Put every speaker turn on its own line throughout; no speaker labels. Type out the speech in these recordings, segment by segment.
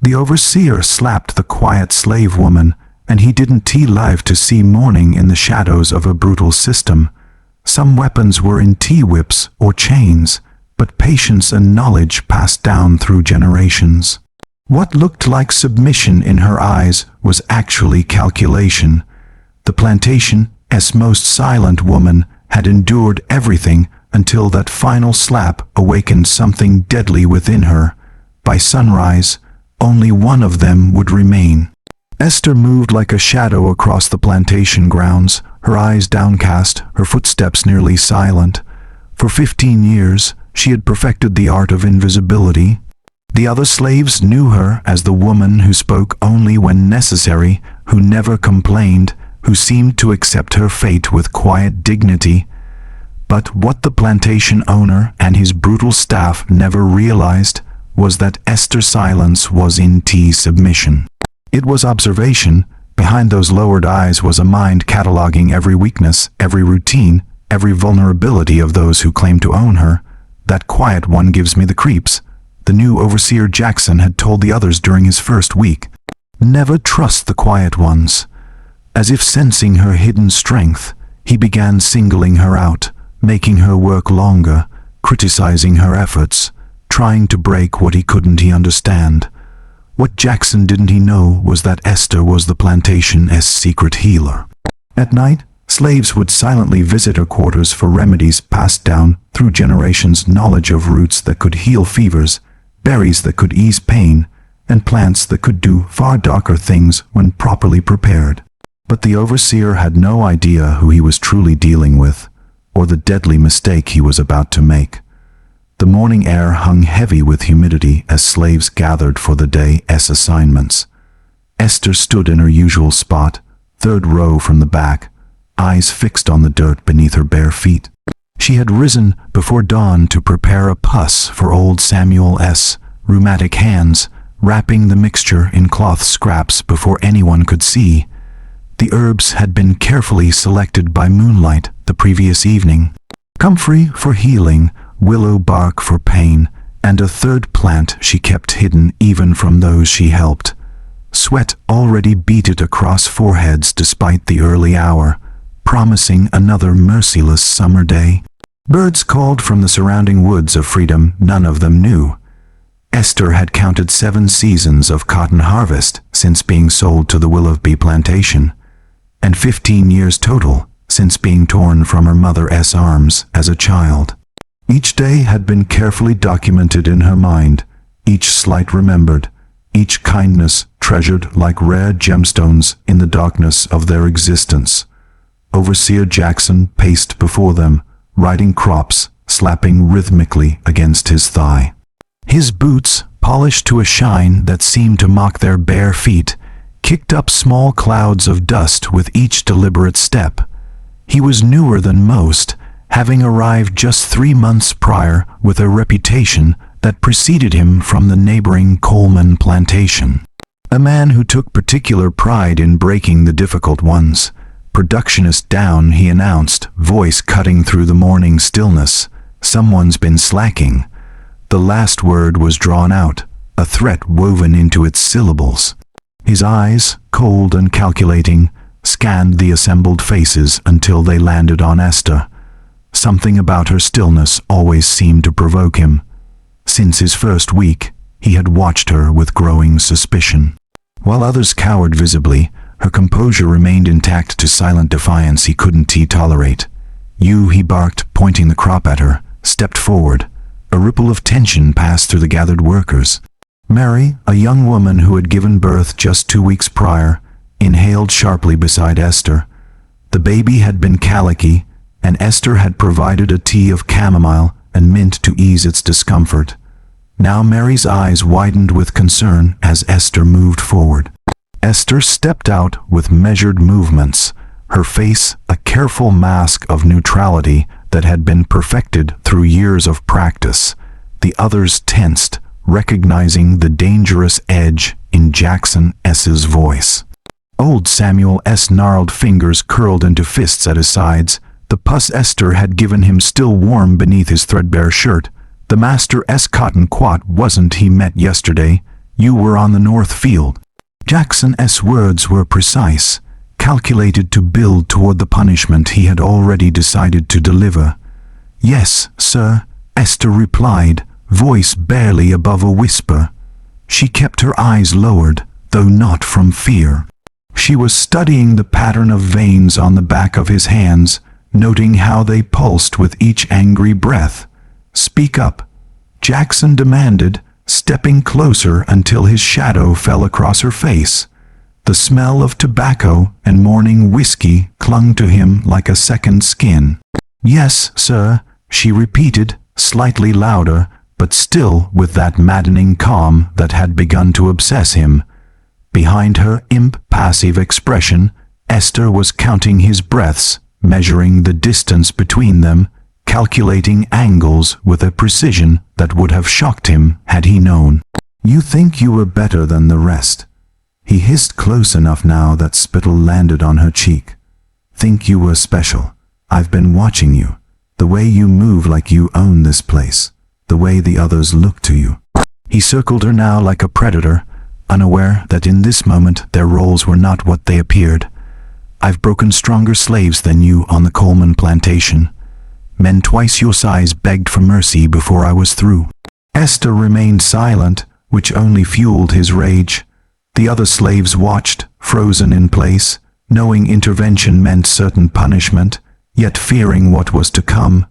The overseer slapped the quiet slave woman, and he didn't live to see mourning in the shadows of a brutal system. Some weapons were in T-whips or chains, but patience and knowledge passed down through generations. What looked like submission in her eyes was actually calculation. The plantation's most silent woman had endured everything until that final slap awakened something deadly within her. By sunrise, only one of them would remain. Esther moved like a shadow across the plantation grounds, her eyes downcast, her footsteps nearly silent. For 15 years, she had perfected the art of invisibility. The other slaves knew her as the woman who spoke only when necessary, who never complained, who seemed to accept her fate with quiet dignity. But what the plantation owner and his brutal staff never realized was that Esther's silence was in submission. It was observation. Behind those lowered eyes was a mind cataloging every weakness, every routine, every vulnerability of those who claimed to own her. "That quiet one gives me the creeps," the new overseer Jackson had told the others during his first week. "Never trust the quiet ones." As if sensing her hidden strength, he began singling her out, making her work longer, criticizing her efforts, trying to break what he couldn't understand. What Jackson didn't know was that Esther was the plantation's secret healer. At night, slaves would silently visit her quarters for remedies passed down through generations, knowledge of roots that could heal fevers, berries that could ease pain, and plants that could do far darker things when properly prepared. But the overseer had no idea who he was truly dealing with, or the deadly mistake he was about to make. The morning air hung heavy with humidity as slaves gathered for the day's assignments. Esther stood in her usual spot, third row from the back, eyes fixed on the dirt beneath her bare feet. She had risen before dawn to prepare a pus for old Samuel's rheumatic hands, wrapping the mixture in cloth scraps before anyone could see. The herbs had been carefully selected by moonlight the previous evening. Comfrey for healing, willow bark for pain, and a third plant she kept hidden even from those she helped. Sweat already beaded across foreheads despite the early hour, promising another merciless summer day. Birds called from the surrounding woods of freedom none of them knew. Esther had counted 7 seasons of cotton harvest since being sold to the Willoughby plantation, and 15 years total since being torn from her mother's arms as a child. Each day had been carefully documented in her mind, each slight remembered, each kindness treasured like rare gemstones in the darkness of their existence. Overseer Jackson paced before them, riding crops, slapping rhythmically against his thigh. His boots, polished to a shine that seemed to mock their bare feet, kicked up small clouds of dust with each deliberate step. He was newer than most, having arrived just 3 months prior with a reputation that preceded him from the neighboring Coleman plantation. A man who took particular pride in breaking the difficult ones. "Productionist down," he announced, voice cutting through the morning stillness. "Someone's been slacking." The last word was drawn out, a threat woven into its syllables. His eyes, cold and calculating, scanned the assembled faces until they landed on Esther. Something about her stillness always seemed to provoke him. Since his first week, he had watched her with growing suspicion. While others cowered visibly, her composure remained intact to silent defiance he couldn't tolerate. "You," he barked, pointing the crop at her, stepped forward. A ripple of tension passed through the gathered workers. Mary, a young woman who had given birth just 2 weeks prior, inhaled sharply beside Esther. The baby had been colicky, and Esther had provided a tea of chamomile and mint to ease its discomfort. Now Mary's eyes widened with concern as Esther moved forward. Esther stepped out with measured movements, her face a careful mask of neutrality that had been perfected through years of practice. The others tensed, recognizing the dangerous edge in Jackson's voice. Old Samuel's gnarled fingers curled into fists at his sides. The pus Esther had given him still warm beneath his threadbare shirt. The master's cotton quat wasn't he met yesterday. You were on the north field." Jackson's words were precise, calculated to build toward the punishment he had already decided to deliver. "Yes, sir," Esther replied, voice barely above a whisper. She kept her eyes lowered, though not from fear. She was studying the pattern of veins on the back of his hands, noting how they pulsed with each angry breath. "Speak up," Jackson demanded, stepping closer until his shadow fell across her face. The smell of tobacco and morning whiskey clung to him like a second skin. "Yes, sir," she repeated, slightly louder, but still with that maddening calm that had begun to obsess him. Behind her impassive expression, Esther was counting his breaths, measuring the distance between them, calculating angles with a precision that would have shocked him had he known. "You think you were better than the rest." He hissed close enough now that spittle landed on her cheek. "Think you were special. I've been watching you. The way you move like you own this place. The way the others look to you." He circled her now like a predator, unaware that in this moment their roles were not what they appeared. "I've broken stronger slaves than you on the Coleman plantation. Men twice your size begged for mercy before I was through." Esther remained silent, which only fueled his rage. The other slaves watched, frozen in place, knowing intervention meant certain punishment, yet fearing what was to come.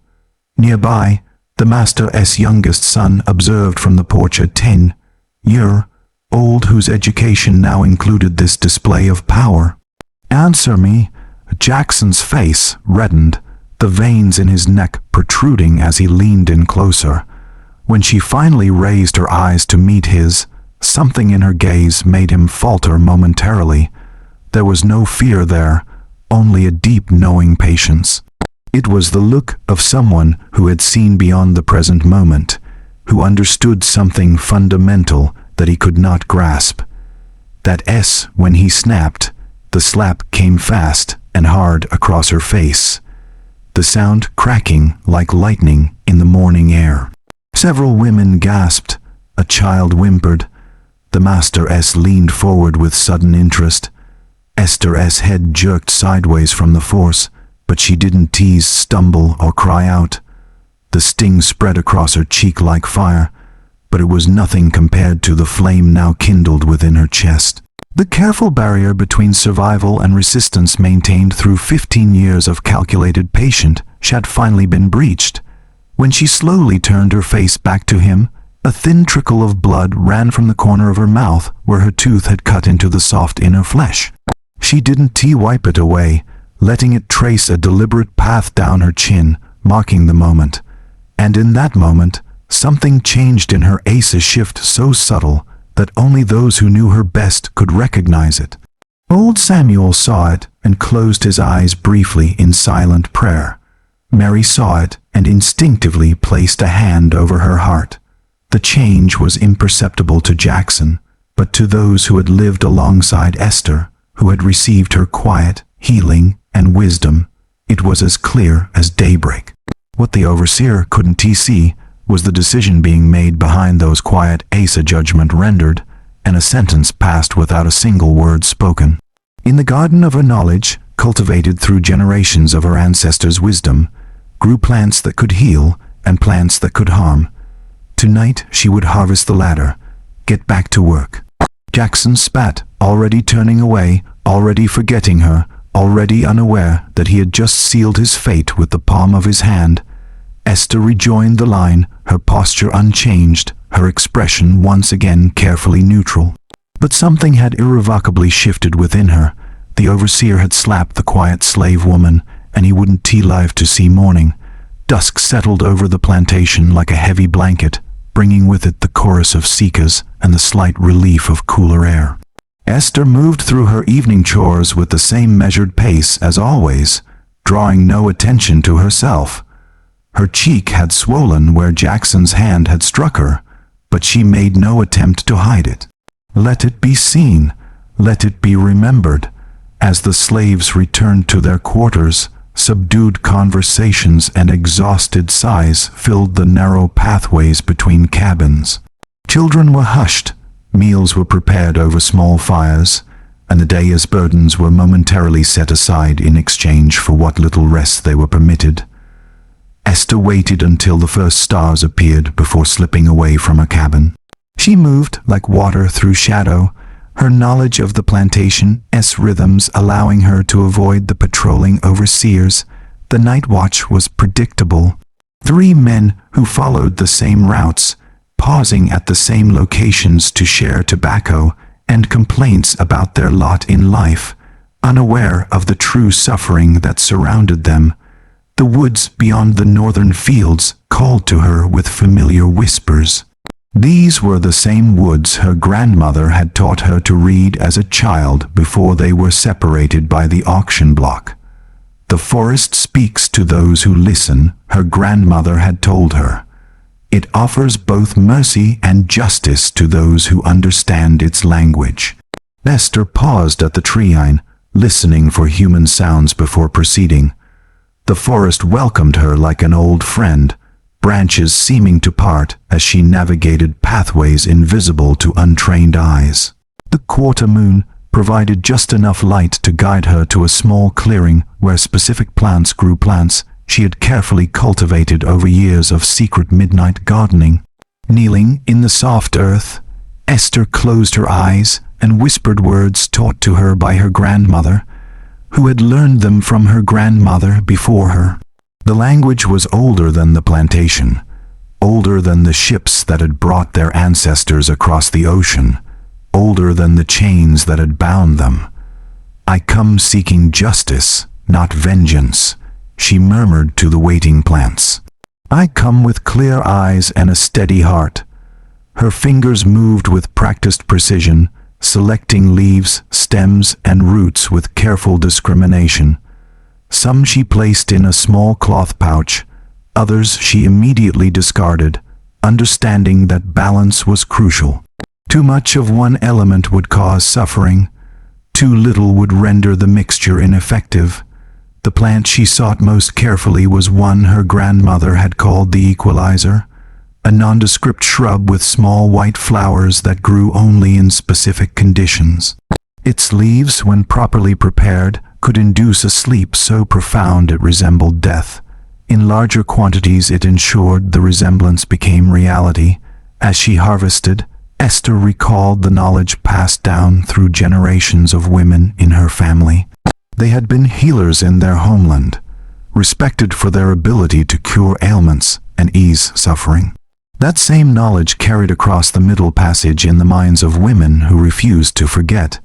Nearby, the master's youngest son observed from the porch a 10-year-old whose education now included this display of power. "Answer me." Jackson's face reddened, the veins in his neck protruding as he leaned in closer. When she finally raised her eyes to meet his, something in her gaze made him falter momentarily. There was no fear there, only a deep knowing patience. It was the look of someone who had seen beyond the present moment, who understood something fundamental that he could not grasp. That S, when he snapped, the slap came fast and hard across her face, the sound cracking like lightning in the morning air. Several women gasped, a child whimpered. The master's leaned forward with sudden interest. Esther's head jerked sideways from the force, but she didn't tease, stumble, or cry out. The sting spread across her cheek like fire, but it was nothing compared to the flame now kindled within her chest. The careful barrier between survival and resistance maintained through 15 years of calculated patience had finally been breached. When she slowly turned her face back to him, a thin trickle of blood ran from the corner of her mouth where her tooth had cut into the soft inner flesh. She didn't wipe it away, letting it trace a deliberate path down her chin, marking the moment. And in that moment, something changed in her, a shift so subtle that only those who knew her best could recognize it. Old Samuel saw it and closed his eyes briefly in silent prayer. Mary saw it and instinctively placed a hand over her heart. The change was imperceptible to Jackson, but to those who had lived alongside Esther, who had received her quiet, healing, and wisdom, it was as clear as daybreak. What the overseer couldn't see was the decision being made behind those quiet a judgment rendered, and a sentence passed without a single word spoken. In the garden of her knowledge, cultivated through generations of her ancestors' wisdom, grew plants that could heal and plants that could harm. Tonight she would harvest the latter, get back to work. Jackson spat, already turning away, already forgetting her, already unaware that he had just sealed his fate with the palm of his hand. Esther rejoined the line, her posture unchanged, her expression once again carefully neutral. But something had irrevocably shifted within her. The overseer had slapped the quiet slave woman, and he wouldn't live to see morning. Dusk settled over the plantation like a heavy blanket, bringing with it the chorus of seekers and the slight relief of cooler air. Esther moved through her evening chores with the same measured pace as always, drawing no attention to herself. Her cheek had swollen where Jackson's hand had struck her, but she made no attempt to hide it. Let it be seen, let it be remembered. As the slaves returned to their quarters, subdued conversations and exhausted sighs filled the narrow pathways between cabins. Children were hushed, Meals were prepared over small fires, and the day's burdens were momentarily set aside in exchange for what little rest they were permitted. Esther waited until the first stars appeared before slipping away from her cabin. She moved like water through shadow, her knowledge of the plantation's rhythms allowing her to avoid the patrolling overseers. The night watch was predictable. 3 men who followed the same routes, pausing at the same locations to share tobacco and complaints about their lot in life, unaware of the true suffering that surrounded them. The woods beyond the northern fields called to her with familiar whispers. These were the same woods her grandmother had taught her to read as a child before they were separated by the auction block. The forest speaks to those who listen, her grandmother had told her. It offers both mercy and justice to those who understand its language. Esther paused at the treeline, listening for human sounds before proceeding. The forest welcomed her like an old friend, branches seeming to part as she navigated pathways invisible to untrained eyes. The quarter moon provided just enough light to guide her to a small clearing where specific plants grew, plants she had carefully cultivated over years of secret midnight gardening. Kneeling in the soft earth, Esther closed her eyes and whispered words taught to her by her grandmother, who had learned them from her grandmother before her. The language was older than the plantation, older than the ships that had brought their ancestors across the ocean, older than the chains that had bound them. "I come seeking justice, not vengeance," she murmured to the waiting plants. "I come with clear eyes and a steady heart." Her fingers moved with practiced precision, selecting leaves, stems, and roots with careful discrimination. Some she placed in a small cloth pouch, others she immediately discarded, understanding that balance was crucial. Too much of one element would cause suffering. Too little would render the mixture ineffective. The plant she sought most carefully was one her grandmother had called the equalizer, a nondescript shrub with small white flowers that grew only in specific conditions. Its leaves, when properly prepared, could induce a sleep so profound it resembled death. In larger quantities it ensured the resemblance became reality. As she harvested, Esther recalled the knowledge passed down through generations of women in her family. They had been healers in their homeland, respected for their ability to cure ailments and ease suffering. That same knowledge carried across the Middle Passage in the minds of women who refused to forget,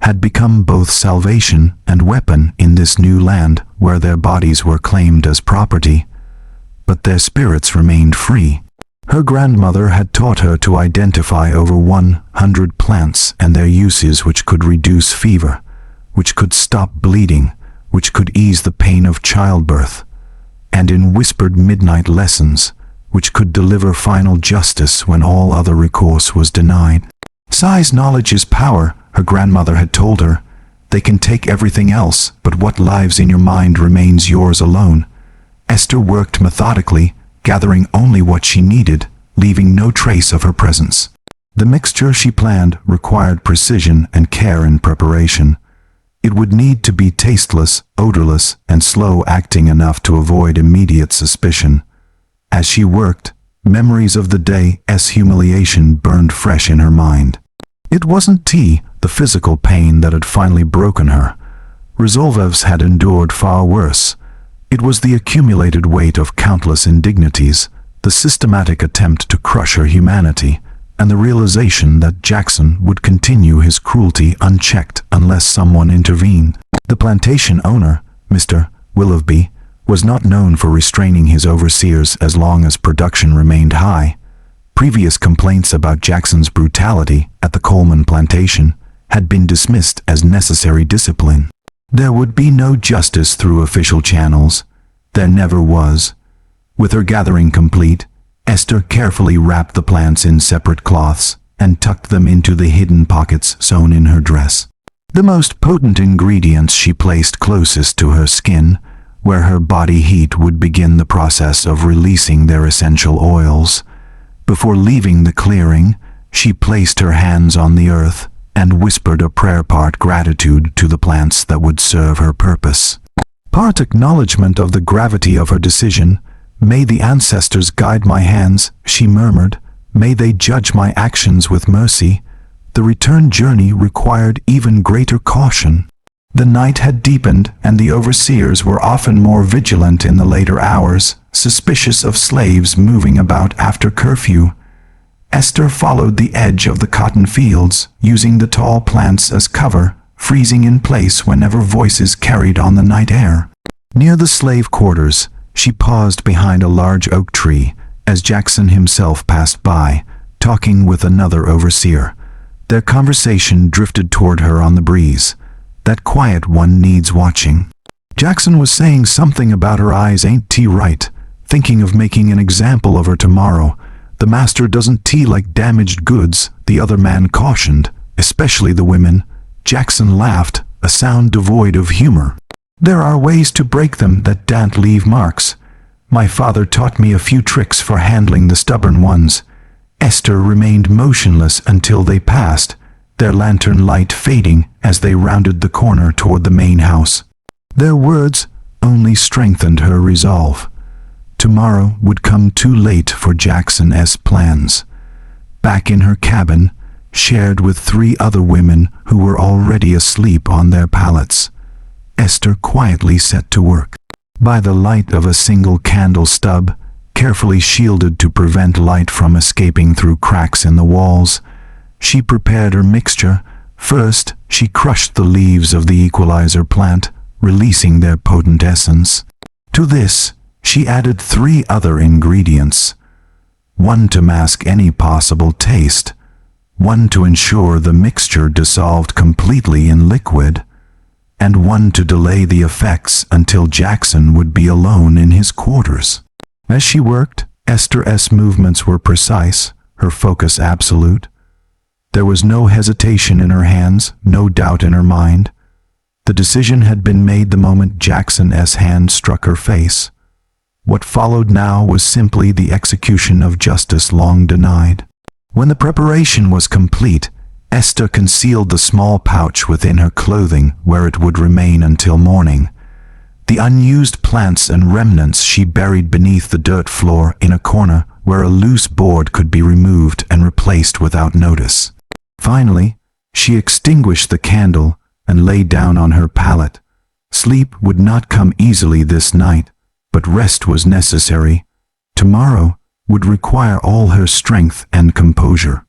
had become both salvation and weapon in this new land where their bodies were claimed as property, but their spirits remained free. Her grandmother had taught her to identify over 100 plants and their uses, which could reduce fever, which could stop bleeding, which could ease the pain of childbirth, and in whispered midnight lessons, which could deliver final justice when all other recourse was denied. "Size knowledge is power," her grandmother had told her. "They can take everything else, but what lives in your mind remains yours alone." Esther worked methodically, gathering only what she needed, leaving no trace of her presence. The mixture she planned required precision and care in preparation. It would need to be tasteless, odorless, and slow-acting enough to avoid immediate suspicion. As she worked, memories of the day's humiliation burned fresh in her mind. It wasn't the physical pain that had finally broken her. Resolvevs had endured far worse. It was the accumulated weight of countless indignities, the systematic attempt to crush her humanity, and the realization that Jackson would continue his cruelty unchecked unless someone intervened. The plantation owner, Mr. Willoughby, was not known for restraining his overseers as long as production remained high. Previous complaints about Jackson's brutality at the Coleman plantation had been dismissed as necessary discipline. There would be no justice through official channels. There never was. With her gathering complete, Esther carefully wrapped the plants in separate cloths and tucked them into the hidden pockets sewn in her dress. The most potent ingredients she placed closest to her skin, where her body heat would begin the process of releasing their essential oils. Before leaving the clearing, She placed her hands on the earth and whispered a prayer, part gratitude to the plants that would serve her purpose, part acknowledgement of the gravity of her decision. "May the ancestors guide my hands," she murmured. "May they judge my actions with mercy." The return journey required even greater caution. The night had deepened, and the overseers were often more vigilant in the later hours, suspicious of slaves moving about after curfew. Esther followed the edge of the cotton fields, using the tall plants as cover, freezing in place whenever voices carried on the night air. Near the slave quarters, she paused behind a large oak tree as Jackson himself passed by, talking with another overseer. Their conversation drifted toward her on the breeze. "That quiet one needs watching." Jackson was saying something about her eyes ain't tea right, thinking of making an example of her tomorrow. "The master doesn't tea like damaged goods," the other man cautioned, "especially the women." Jackson laughed, a sound devoid of humor. "There are ways to break them that don't leave marks. My father taught me a few tricks for handling the stubborn ones." Esther remained motionless until they passed, their lantern light fading as they rounded the corner toward the main house. Their words only strengthened her resolve. Tomorrow would come too late for Jackson's plans. Back in her cabin, shared with 3 other women who were already asleep on their pallets, Esther quietly set to work. By the light of a single candle stub, carefully shielded to prevent light from escaping through cracks in the walls, she prepared her mixture. First, she crushed the leaves of the equalizer plant, releasing their potent essence. To this, she added 3 other ingredients. 1 to mask any possible taste, 1 to ensure the mixture dissolved completely in liquid, and 1 to delay the effects until Jackson would be alone in his quarters. As she worked, Esther's movements were precise, her focus absolute. There was no hesitation in her hands, no doubt in her mind. The decision had been made the moment Jackson's hand struck her face. What followed now was simply the execution of justice long denied. When the preparation was complete, Esther concealed the small pouch within her clothing where it would remain until morning. The unused plants and remnants she buried beneath the dirt floor in a corner where a loose board could be removed and replaced without notice. Finally, she extinguished the candle and lay down on her pallet. Sleep would not come easily this night, but rest was necessary. Tomorrow would require all her strength and composure.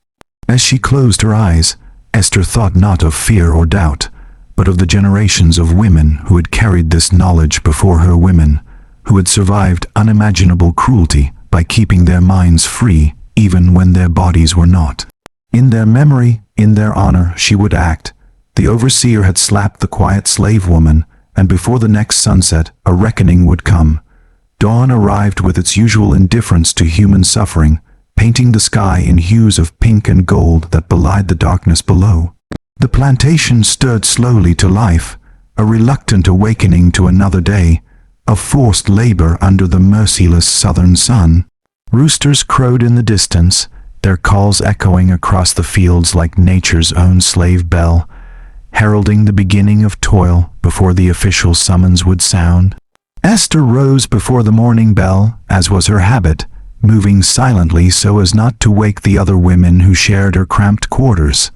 As she closed her eyes, Esther thought not of fear or doubt, but of the generations of women who had carried this knowledge before her, women who had survived unimaginable cruelty by keeping their minds free even when their bodies were not. In their memory, in their honor, she would act. The overseer had slapped the quiet slave woman, and before the next sunset, a reckoning would come. Dawn arrived with its usual indifference to human suffering, painting the sky in hues of pink and gold that belied the darkness below. The plantation stirred slowly to life, a reluctant awakening to another day, of forced labor under the merciless southern sun. Roosters crowed in the distance, their calls echoing across the fields like nature's own slave bell, heralding the beginning of toil before the official summons would sound. Esther rose before the morning bell, as was her habit, moving silently so as not to wake the other women who shared her cramped quarters.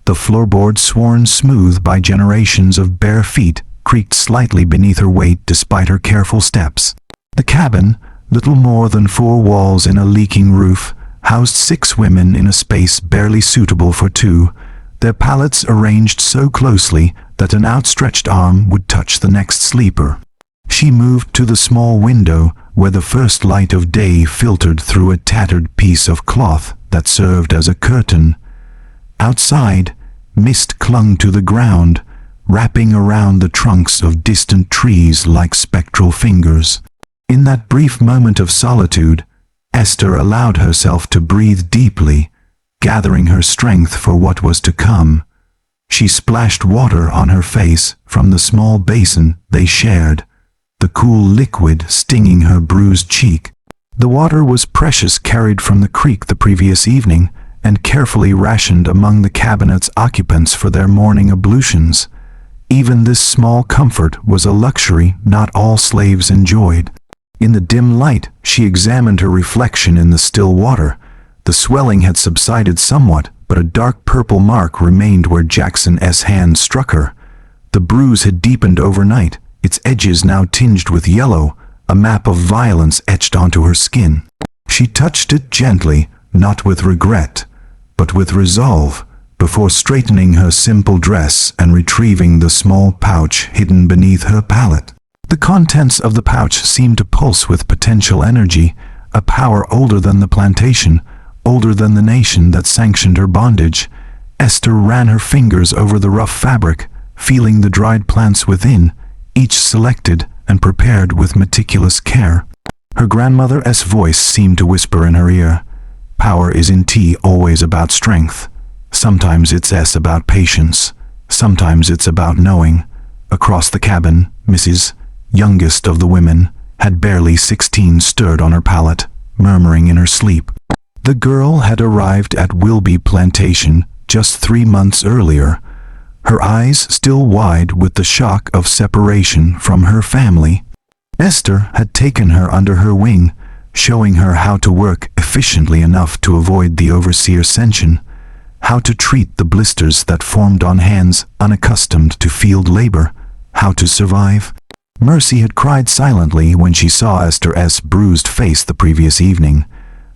The floorboards, worn smooth by generations of bare feet, creaked slightly beneath her weight despite her careful steps. The cabin, little more than 4 walls in a leaking roof, housed 6 women in a space barely suitable for 2, their pallets arranged so closely that an outstretched arm would touch the next sleeper. She moved to the small window where the first light of day filtered through a tattered piece of cloth that served as a curtain. Outside, mist clung to the ground, wrapping around the trunks of distant trees like spectral fingers. In that brief moment of solitude, Esther allowed herself to breathe deeply, gathering her strength for what was to come. She splashed water on her face from the small basin they shared, the cool liquid stinging her bruised cheek. The water was precious, carried from the creek the previous evening, and carefully rationed among the cabinet's occupants for their morning ablutions. Even this small comfort was a luxury not all slaves enjoyed. In the dim light, she examined her reflection in the still water. The swelling had subsided somewhat, but a dark purple mark remained where Jackson's hand struck her. The bruise had deepened overnight, its edges now tinged with yellow, a map of violence etched onto her skin. She touched it gently, not with regret, but with resolve, before straightening her simple dress and retrieving the small pouch hidden beneath her pallet. The contents of the pouch seemed to pulse with potential energy, a power older than the plantation, older than the nation that sanctioned her bondage. Esther ran her fingers over the rough fabric, feeling the dried plants within, each selected and prepared with meticulous care. Her grandmother's voice seemed to whisper in her ear, "Power is in tea always about strength. Sometimes it's about patience. Sometimes it's about knowing." Across the cabin, Mrs., youngest of the women, had barely 16, stirred on her pallet, murmuring in her sleep. The girl had arrived at Wilby Plantation just 3 months earlier, her eyes still wide with the shock of separation from her family. Esther had taken her under her wing, showing her how to work efficiently enough to avoid the overseer's censure, how to treat the blisters that formed on hands unaccustomed to field labor, how to survive. Mercy had cried silently when she saw Esther's bruised face the previous evening,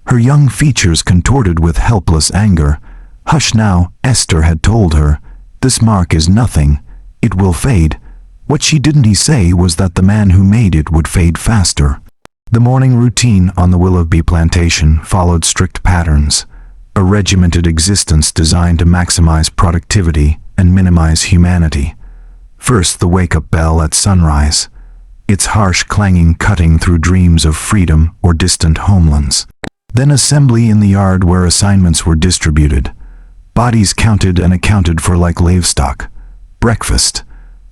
her young features contorted with helpless anger. "Hush now," Esther had told her. "This mark is nothing. It will fade." What she didn't say was that the man who made it would fade faster. The morning routine on the Willoughby plantation followed strict patterns, a regimented existence designed to maximize productivity and minimize humanity. First, the wake-up bell at sunrise, its harsh clanging cutting through dreams of freedom or distant homelands. Then assembly in the yard where assignments were distributed, bodies counted and accounted for like livestock. Breakfast.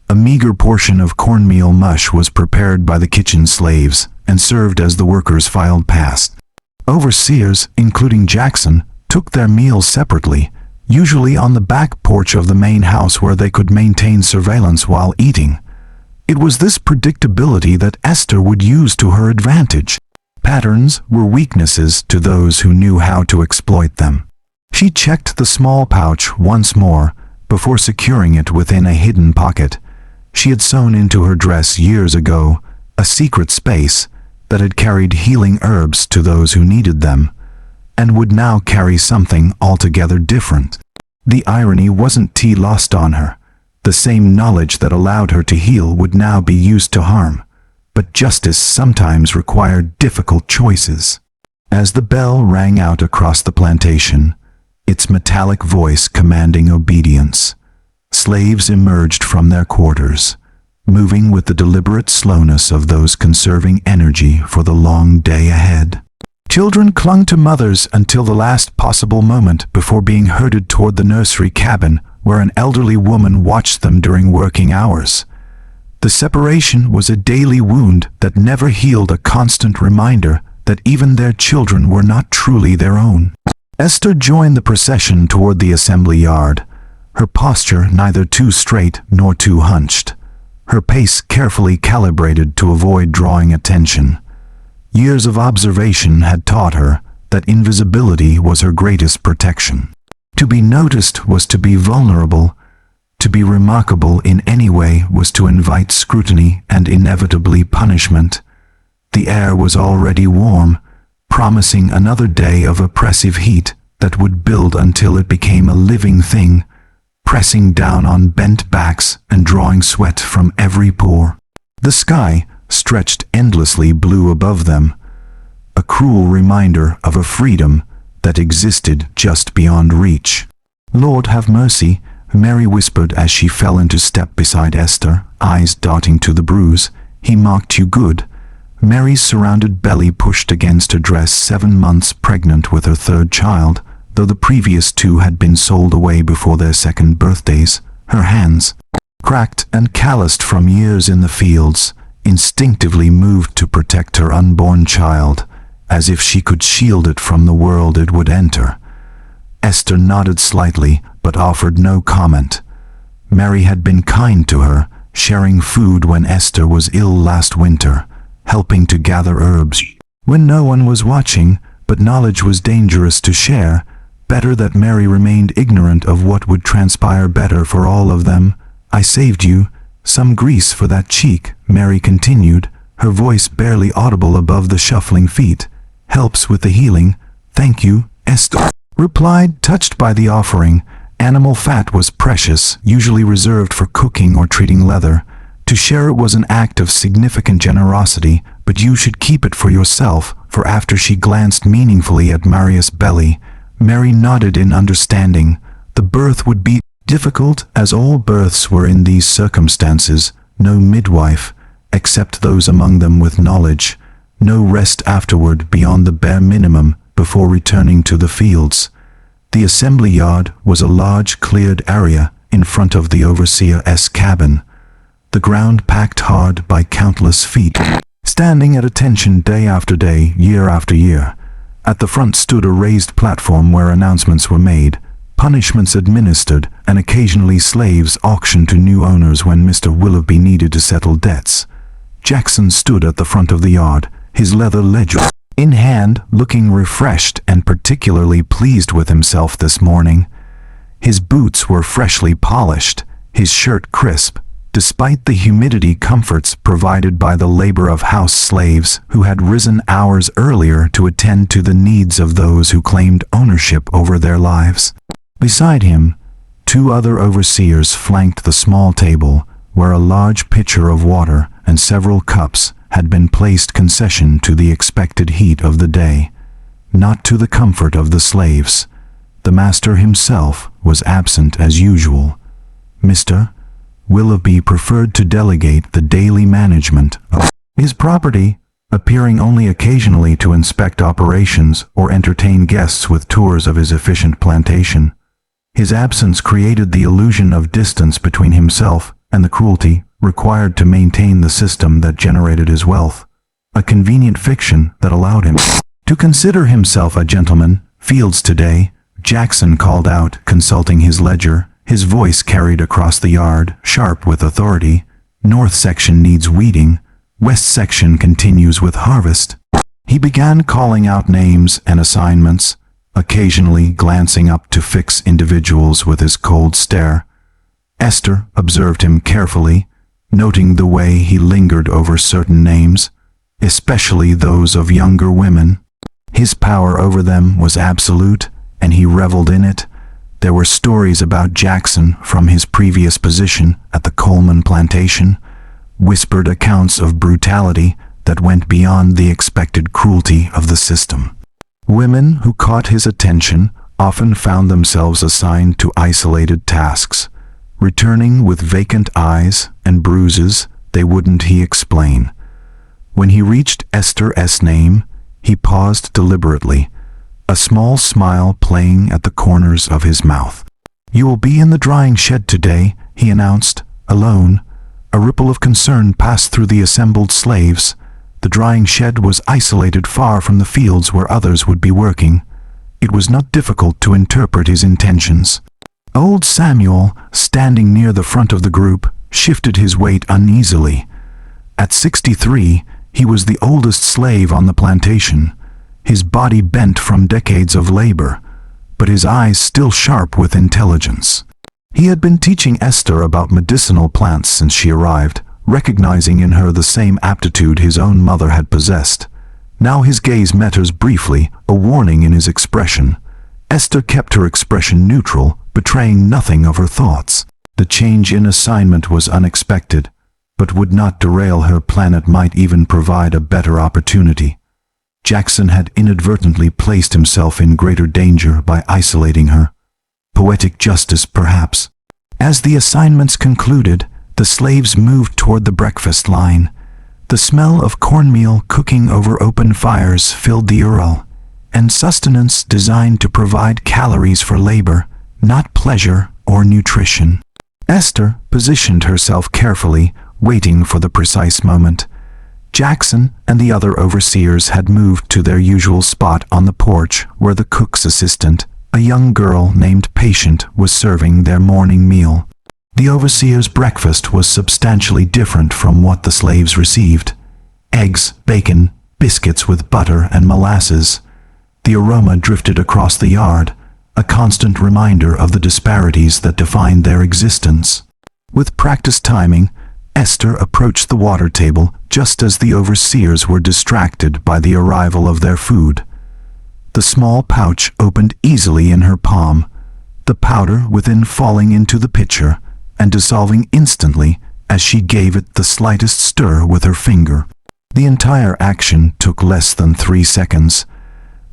A meager portion of cornmeal mush was prepared by the kitchen slaves and served as the workers filed past. Overseers, including Jackson, took their meals separately, usually on the back porch of the main house where they could maintain surveillance while eating. It was this predictability that Esther would use to her advantage. Patterns were weaknesses to those who knew how to exploit them. She checked the small pouch once more before securing it within a hidden pocket. She had sewn into her dress years ago a secret space that had carried healing herbs to those who needed them, and would now carry something altogether different. The irony wasn't tea lost on her. The same knowledge that allowed her to heal would now be used to harm. But justice sometimes required difficult choices. As the bell rang out across the plantation, its metallic voice commanding obedience, slaves emerged from their quarters, moving with the deliberate slowness of those conserving energy for the long day ahead. Children clung to mothers until the last possible moment before being herded toward the nursery cabin where an elderly woman watched them during working hours. The separation was a daily wound that never healed, a constant reminder that even their children were not truly their own. Esther joined the procession toward the assembly yard, her posture neither too straight nor too hunched, her pace carefully calibrated to avoid drawing attention. Years of observation had taught her that invisibility was her greatest protection. To be noticed was to be vulnerable. To be remarkable in any way was to invite scrutiny and inevitably punishment. The air was already warm, promising another day of oppressive heat that would build until it became a living thing, pressing down on bent backs and drawing sweat from every pore. The sky stretched endlessly blue above them, a cruel reminder of a freedom that existed just beyond reach. "Lord, have mercy," Mary whispered as she fell into step beside Esther, eyes darting to the bruise. "He marked you good." Mary's surrounded belly pushed against her dress, 7 months pregnant with her 3rd child, though the previous 2 had been sold away before their 2nd birthdays. Her hands, cracked and calloused from years in the fields, instinctively moved to protect her unborn child, as if she could shield it from the world it would enter. Esther nodded slightly, but offered no comment. Mary had been kind to her, sharing food when Esther was ill last winter, helping to gather herbs when no one was watching, but knowledge was dangerous to share. Better that Mary remained ignorant of what would transpire better for all of them. I saved you. Some grease for that cheek, Mary continued, her voice barely audible above the shuffling feet. Helps with the healing. Thank you, Esther replied, touched by the offering. Animal fat was precious, usually reserved for cooking or treating leather. To share it was an act of significant generosity, but you should keep it for yourself, for after she glanced meaningfully at Marius' belly, Mary nodded in understanding. The birth would be difficult, as all births were in these circumstances. No midwife, except those among them with knowledge. No rest afterward beyond the bare minimum before returning to the fields. The assembly yard was a large cleared area in front of the overseer's cabin, the ground packed hard by countless feet, standing at attention day after day, year after year. At the front stood a raised platform where announcements were made, punishments administered, and occasionally slaves auctioned to new owners when Mr. Willoughby needed to settle debts. Jackson stood at the front of the yard, his leather ledger in hand, looking refreshed and particularly pleased with himself this morning. His boots were freshly polished, his shirt crisp, despite the humidity comforts provided by the labor of house slaves who had risen hours earlier to attend to the needs of those who claimed ownership over their lives. Beside him, two other overseers flanked the small table, where a large pitcher of water and several cups had been placed concession to the expected heat of the day, not to the comfort of the slaves. The master himself was absent as usual. Mr. Willoughby preferred to delegate the daily management of his property, appearing only occasionally to inspect operations or entertain guests with tours of his efficient plantation. His absence created the illusion of distance between himself and the cruelty required to maintain the system that generated his wealth, a convenient fiction that allowed him to consider himself a gentleman. Fields today, Jackson called out, consulting his ledger, his voice carried across the yard, sharp with authority. North section needs weeding, west section continues with harvest. He began calling out names and assignments, occasionally glancing up to fix individuals with his cold stare. Esther observed him carefully, noting the way he lingered over certain names, especially those of younger women. His power over them was absolute, and he reveled in it. There were stories about Jackson from his previous position at the Coleman plantation, whispered accounts of brutality that went beyond the expected cruelty of the system. Women who caught his attention often found themselves assigned to isolated tasks, returning with vacant eyes and bruises they wouldn't explain. When he reached Esther's name, he paused deliberately, a small smile playing at the corners of his mouth. "You will be in the drying shed today," he announced, alone. A ripple of concern passed through the assembled slaves. The drying shed was isolated far from the fields where others would be working. It was not difficult to interpret his intentions. Old Samuel, standing near the front of the group, shifted his weight uneasily. At 63, he was the oldest slave on the plantation, his body bent from decades of labor, but his eyes still sharp with intelligence. He had been teaching Esther about medicinal plants since she arrived, recognizing in her the same aptitude his own mother had possessed. Now his gaze met hers briefly, a warning in his expression. Esther kept her expression neutral, betraying nothing of her thoughts. The change in assignment was unexpected, but would not derail her plan. It might even provide a better opportunity. Jackson had inadvertently placed himself in greater danger by isolating her. Poetic justice, perhaps. As the assignments concluded, the slaves moved toward the breakfast line. The smell of cornmeal cooking over open fires filled the ural, and sustenance designed to provide calories for labor, not pleasure or nutrition. Esther positioned herself carefully, waiting for the precise moment. Jackson and the other overseers had moved to their usual spot on the porch where the cook's assistant, A young girl named Patient was serving their morning meal. The overseer's breakfast was substantially different from what the slaves received. Eggs, bacon, biscuits with butter and molasses. The aroma drifted across the yard, a constant reminder of the disparities that defined their existence. With practiced timing, Esther approached the water table just as the overseers were distracted by the arrival of their food. The small pouch opened easily in her palm, the powder within falling into the pitcher and dissolving instantly as she gave it the slightest stir with her finger. The entire action took less than 3 seconds.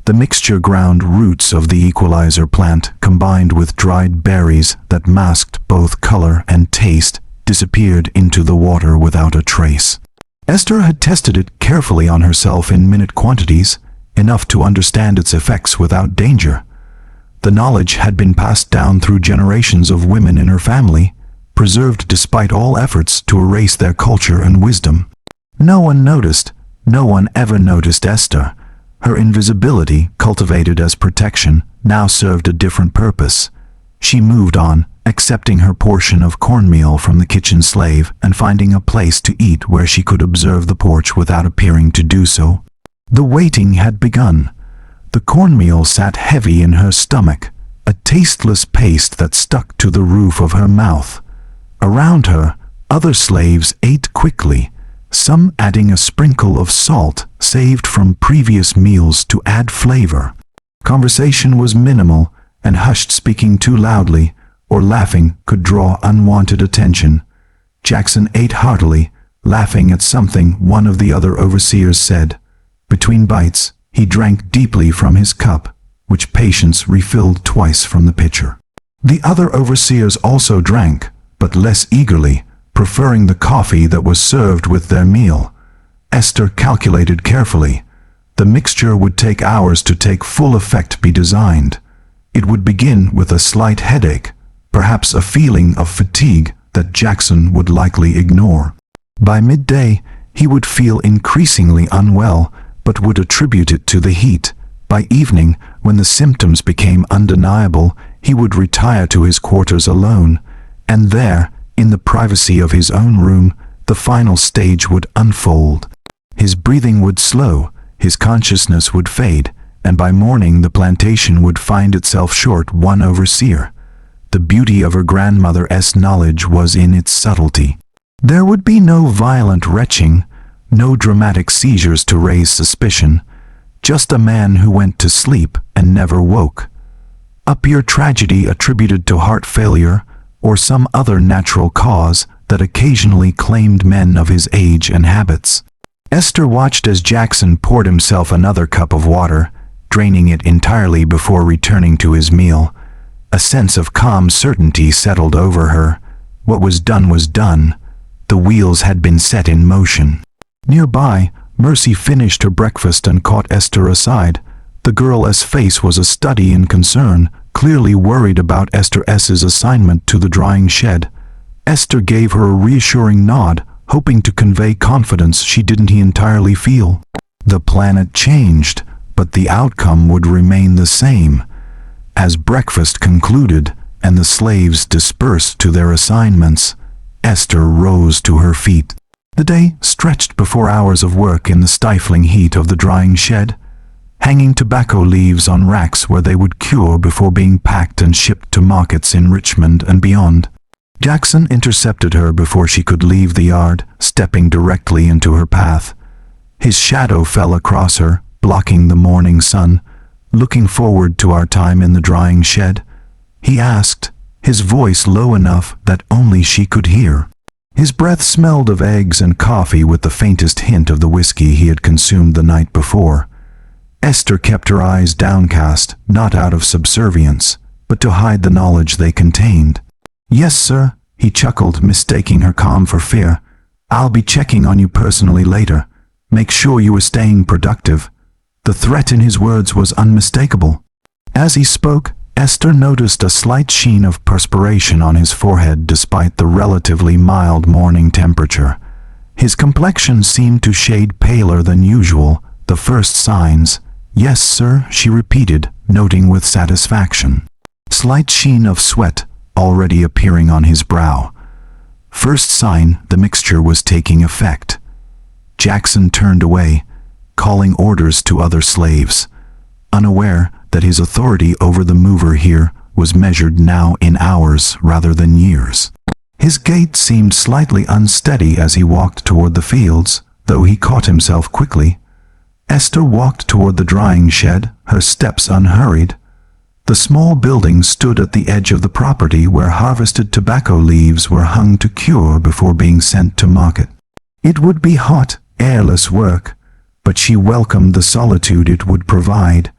The mixture ground roots of the equalizer plant combined with dried berries that masked both color and taste disappeared into the water without a trace. Esther had tested it carefully on herself in minute quantities, enough to understand its effects without danger. The knowledge had been passed down through generations of women in her family, preserved despite all efforts to erase their culture and wisdom. No one noticed, no one ever noticed Esther. Her invisibility, cultivated as protection, now served a different purpose. She moved on, accepting her portion of cornmeal from the kitchen slave and finding a place to eat where she could observe the porch without appearing to do so. The waiting had begun. The cornmeal sat heavy in her stomach, a tasteless paste that stuck to the roof of her mouth. Around her, other slaves ate quickly, some adding a sprinkle of salt saved from previous meals to add flavor. Conversation was minimal, and hushed speaking too loudly or laughing could draw unwanted attention. Jackson ate heartily, laughing at something one of the other overseers said. Between bites, he drank deeply from his cup, which Patience refilled twice from the pitcher. The other overseers also drank, but less eagerly, preferring the coffee that was served with their meal. Esther calculated carefully. The mixture would take hours to take full effect be designed. It would begin with a slight headache, perhaps a feeling of fatigue that Jackson would likely ignore. By midday, he would feel increasingly unwell, but would attribute it to the heat. By evening, when the symptoms became undeniable, he would retire to his quarters alone, and there, in the privacy of his own room, the final stage would unfold. His breathing would slow, his consciousness would fade, and by morning the plantation would find itself short one overseer. The beauty of her grandmother's knowledge was in its subtlety. There would be no violent retching, no dramatic seizures to raise suspicion, just a man who went to sleep and never woke. A pure tragedy attributed to heart failure or some other natural cause that occasionally claimed men of his age and habits. Esther watched as Jackson poured himself another cup of water, draining it entirely before returning to his meal. A sense of calm certainty settled over her. What was done. The wheels had been set in motion. Nearby, Mercy finished her breakfast and caught Esther aside. The girl's face was a study in concern, clearly worried about Esther's assignment to the drying shed. Esther gave her a reassuring nod, hoping to convey confidence she didn't entirely feel. The planet changed, but the outcome would remain the same. As breakfast concluded and the slaves dispersed to their assignments, Esther rose to her feet. The day stretched before hours of work in the stifling heat of the drying shed, hanging tobacco leaves on racks where they would cure before being packed and shipped to markets in Richmond and beyond. Jackson intercepted her before she could leave the yard, stepping directly into her path. His shadow fell across her, blocking the morning sun. "Looking forward to our time in the drying shed?" he asked, his voice low enough that only she could hear. His breath smelled of eggs and coffee with the faintest hint of the whiskey he had consumed the night before. Esther kept her eyes downcast, not out of subservience, but to hide the knowledge they contained. "Yes, sir," he chuckled, mistaking her calm for fear. "I'll be checking on you personally later. Make sure you are staying productive." The threat in his words was unmistakable. As he spoke, Esther noticed a slight sheen of perspiration on his forehead despite the relatively mild morning temperature. His complexion seemed to shade paler than usual, the first signs. "Yes, sir," she repeated, noting with satisfaction. Slight sheen of sweat already appearing on his brow. First sign the mixture was taking effect. Jackson turned away, calling orders to other slaves, unaware that his authority over the mover here was measured now in hours rather than years. His gait seemed slightly unsteady as he walked toward the fields, though he caught himself quickly. Esther walked toward the drying shed, her steps unhurried. The small building stood at the edge of the property where harvested tobacco leaves were hung to cure before being sent to market. It would be hot, airless work, but she welcomed the solitude it would provide.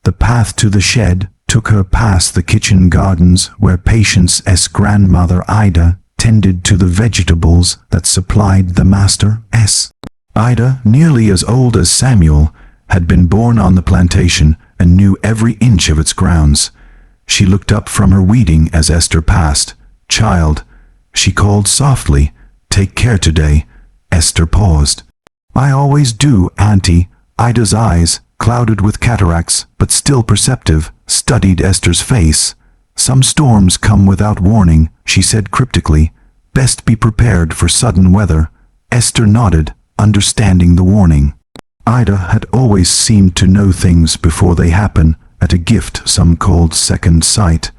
The path to the shed took her past the kitchen gardens where Patience's grandmother Ida tended to the vegetables that supplied the master's. Ida, nearly as old as Samuel, had been born on the plantation and knew every inch of its grounds. She looked up from her weeding as Esther passed. "Child," she called softly, "take care today." Esther paused. "I always do, Auntie." Ida's eyes, clouded with cataracts but still perceptive, studied Esther's face. "Some storms come without warning," she said cryptically. "Best be prepared for sudden weather." Esther nodded, understanding the warning. Ida had always seemed to know things before they happen, at a gift some called second sight.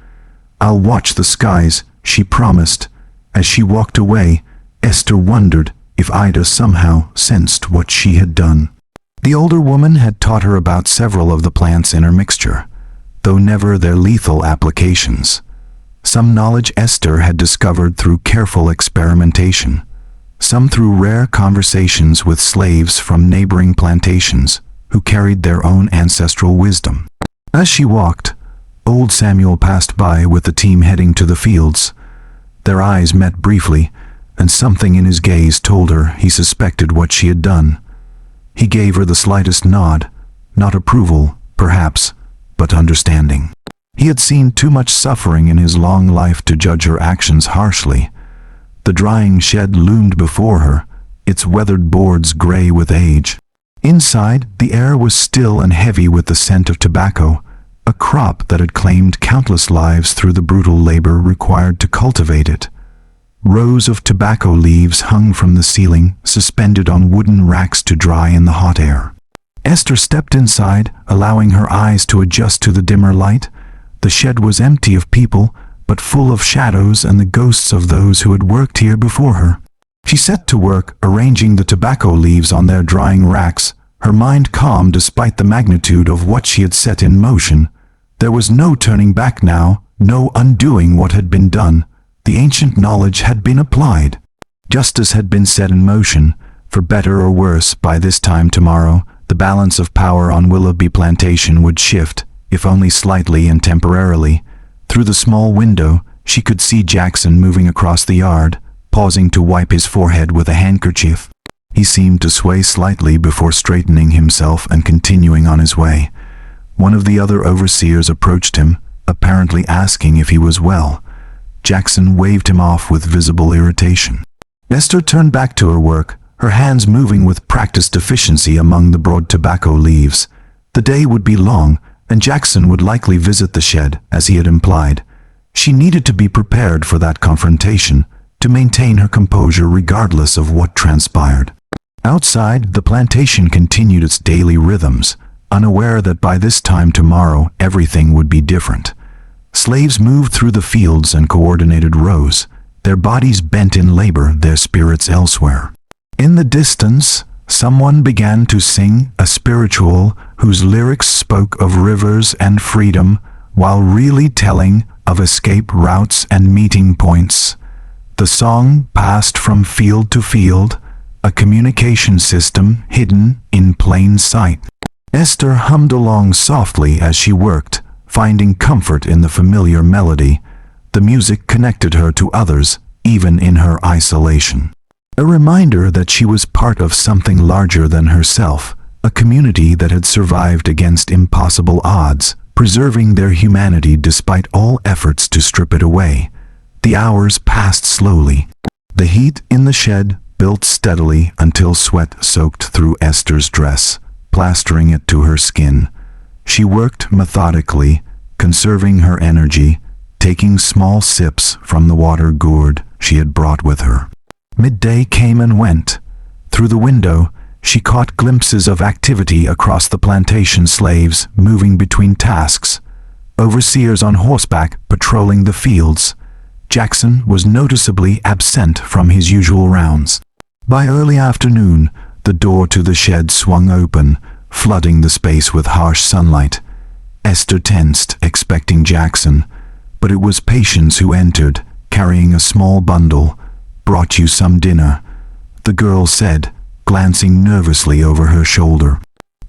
"I'll watch the skies," she promised. As she walked away, Esther wondered if Ida somehow sensed what she had done. The older woman had taught her about several of the plants in her mixture, though never their lethal applications. Some knowledge Esther had discovered through careful experimentation, some through rare conversations with slaves from neighboring plantations who carried their own ancestral wisdom. As she walked, old Samuel passed by with the team heading to the fields. Their eyes met briefly, and something in his gaze told her he suspected what she had done. He gave her the slightest nod, not approval, perhaps, but understanding. He had seen too much suffering in his long life to judge her actions harshly. The drying shed loomed before her, its weathered boards gray with age. Inside, the air was still and heavy with the scent of tobacco, a crop that had claimed countless lives through the brutal labor required to cultivate it. Rows of tobacco leaves hung from the ceiling, suspended on wooden racks to dry in the hot air. Esther stepped inside, allowing her eyes to adjust to the dimmer light. The shed was empty of people, but full of shadows and the ghosts of those who had worked here before her. She set to work, arranging the tobacco leaves on their drying racks, her mind calm despite the magnitude of what she had set in motion. There was no turning back now, no undoing what had been done. The ancient knowledge had been applied. Justice had been set in motion. For better or worse, by this time tomorrow, the balance of power on Willoughby Plantation would shift, if only slightly and temporarily. Through the small window, she could see Jackson moving across the yard, pausing to wipe his forehead with a handkerchief. He seemed to sway slightly before straightening himself and continuing on his way. One of the other overseers approached him, apparently asking if he was well. Jackson waved him off with visible irritation. Esther turned back to her work, her hands moving with practiced efficiency among the broad tobacco leaves. The day would be long, and Jackson would likely visit the shed, as he had implied. She needed to be prepared for that confrontation, to maintain her composure regardless of what transpired. Outside, the plantation continued its daily rhythms, unaware that by this time tomorrow everything would be different. Slaves moved through the fields in coordinated rows, their bodies bent in labor, their spirits elsewhere. In the distance, someone began to sing a spiritual whose lyrics spoke of rivers and freedom, while really telling of escape routes and meeting points. The song passed from field to field, a communication system hidden in plain sight. Esther hummed along softly as she worked, finding comfort in the familiar melody. The music connected her to others, even in her isolation. A reminder that she was part of something larger than herself, a community that had survived against impossible odds, preserving their humanity despite all efforts to strip it away. The hours passed slowly. The heat in the shed built steadily until sweat soaked through Esther's dress, plastering it to her skin. She worked methodically, conserving her energy, taking small sips from the water gourd she had brought with her. Midday came and went. Through the window, she caught glimpses of activity across the plantation, slaves moving between tasks, overseers on horseback patrolling the fields. Jackson was noticeably absent from his usual rounds. By early afternoon, the door to the shed swung open, flooding the space with harsh sunlight. Esther tensed, expecting Jackson, but it was Patience who entered, carrying a small bundle. "Brought you some dinner," the girl said, glancing nervously over her shoulder.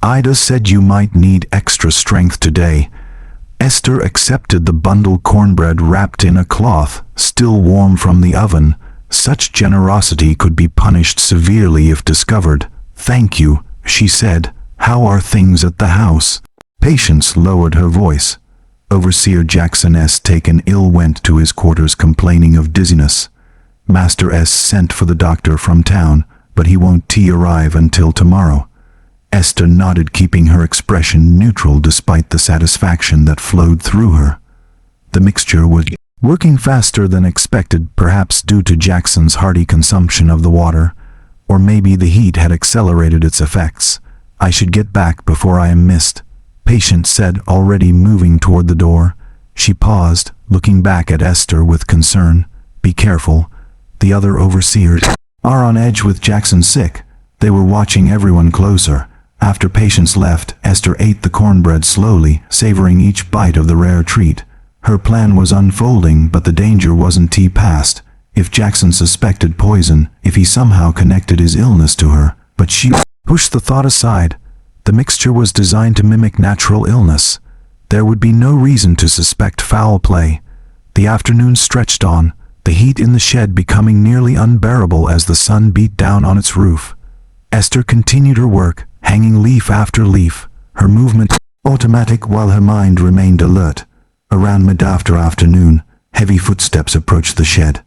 "Ida said you might need extra strength today." Esther accepted the bundle, cornbread wrapped in a cloth, still warm from the oven. Such generosity could be punished severely if discovered. "Thank you," she said. "How are things at the house?" Patience lowered her voice. Overseer Jackson S. taken ill, went to his quarters complaining of dizziness. Master S. sent for the doctor from town, but he won't arrive until tomorrow. Esther nodded, keeping her expression neutral despite the satisfaction that flowed through her. The mixture was working faster than expected, perhaps due to Jackson's hearty consumption of the water, or maybe the heat had accelerated its effects. "I should get back before I am missed," Patience said, already moving toward the door. She paused, looking back at Esther with concern. "Be careful. The other overseers are on edge with Jackson sick." They were watching everyone closer. After Patience left, Esther ate the cornbread slowly, savoring each bite of the rare treat. Her plan was unfolding, but the danger wasn't past. If Jackson suspected poison, if he somehow connected his illness to her, but she pushed the thought aside. The mixture was designed to mimic natural illness. There would be no reason to suspect foul play. The afternoon stretched on, the heat in the shed becoming nearly unbearable as the sun beat down on its roof. Esther continued her work, hanging leaf after leaf, her movement automatic while her mind remained alert. Around mid-afternoon, heavy footsteps approached the shed.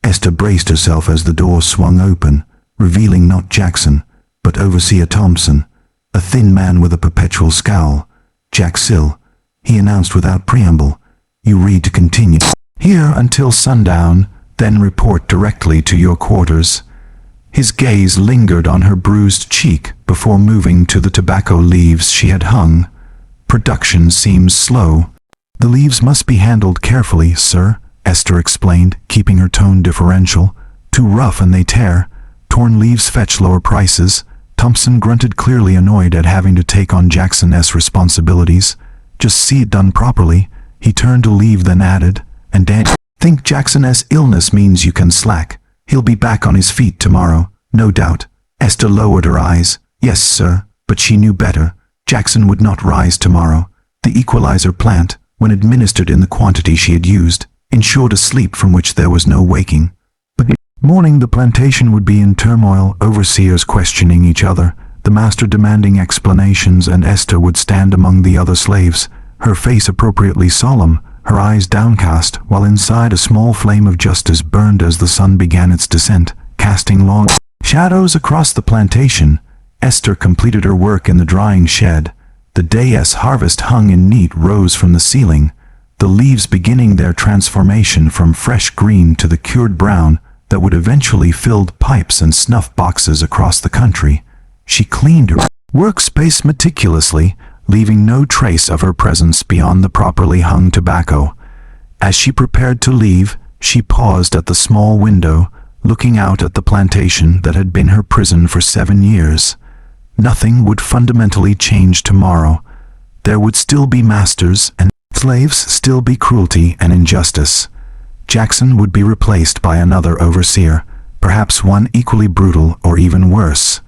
Esther braced herself as the door swung open, revealing not Jackson, but Overseer Thompson, a thin man with a perpetual scowl. "Jack Sill," he announced without preamble. "You read to continue here until sundown, then report directly to your quarters." His gaze lingered on her bruised cheek before moving to the tobacco leaves she had hung. "Production seems slow." "The leaves must be handled carefully, sir," Esther explained, keeping her tone deferential. "Too rough and they tear. Torn leaves fetch lower prices." Thompson grunted, clearly annoyed at having to take on Jackson's responsibilities. "Just see it done properly." He turned to leave, then added, "And Dan, think Jackson's illness means you can slack. He'll be back on his feet tomorrow, no doubt." Esther lowered her eyes. "Yes, sir," but she knew better. Jackson would not rise tomorrow. The equalizer plant, when administered in the quantity she had used, ensured a sleep from which there was no waking. But morning the plantation would be in turmoil, overseers questioning each other, the master demanding explanations, and Esther would stand among the other slaves, her face appropriately solemn, her eyes downcast, while inside a small flame of justice burned as the sun began its descent, casting long shadows across the plantation. Esther completed her work in the drying shed. The day's harvest hung in neat rows from the ceiling, the leaves beginning their transformation from fresh green to the cured brown that would eventually fill pipes and snuff boxes across the country. She cleaned her workspace meticulously, leaving no trace of her presence beyond the properly hung tobacco. As she prepared to leave, she paused at the small window, looking out at the plantation that had been her prison for 7 years. Nothing would fundamentally change tomorrow. There would still be masters, and slaves still be cruelty and injustice. Jackson would be replaced by another overseer, perhaps one equally brutal or even worse.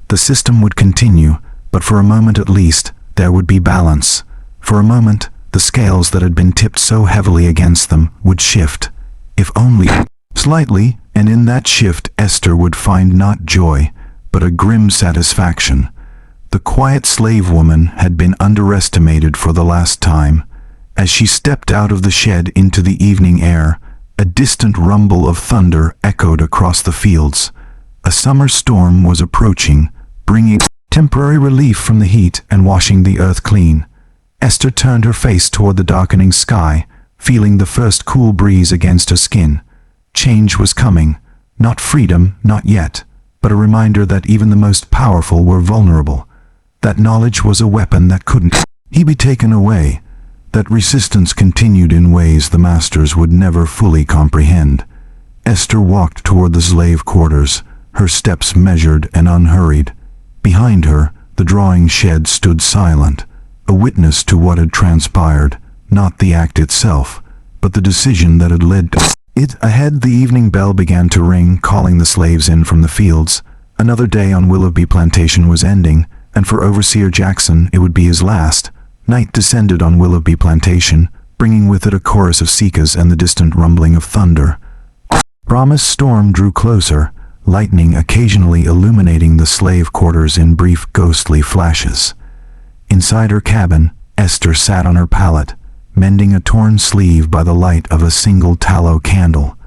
The system would continue, but for a moment at least, there would be balance. For a moment, the scales that had been tipped so heavily against them would shift, if only slightly, and in that shift Esther would find not joy, but a grim satisfaction. The quiet slave woman had been underestimated for the last time. As she stepped out of the shed into the evening air, a distant rumble of thunder echoed across the fields. A summer storm was approaching, bringing temporary relief from the heat and washing the earth clean. Esther turned her face toward the darkening sky, feeling the first cool breeze against her skin. Change was coming. Not freedom, not yet, but a reminder that even the most powerful were vulnerable. That knowledge was a weapon that couldn't be taken away. That resistance continued in ways the masters would never fully comprehend. Esther walked toward the slave quarters, her steps measured and unhurried. Behind her, the drawing shed stood silent, a witness to what had transpired, not the act itself, but the decision that had led to it. Ahead, the evening bell began to ring, calling the slaves in from the fields. Another day on Willoughby Plantation was ending, and for Overseer Jackson it would be his last. Night descended on Willoughby Plantation, bringing with it a chorus of cicadas and the distant rumbling of thunder. Promised storm drew closer, lightning occasionally illuminating the slave quarters in brief ghostly flashes. Inside her cabin, Esther sat on her pallet, mending a torn sleeve by the light of a single tallow candle,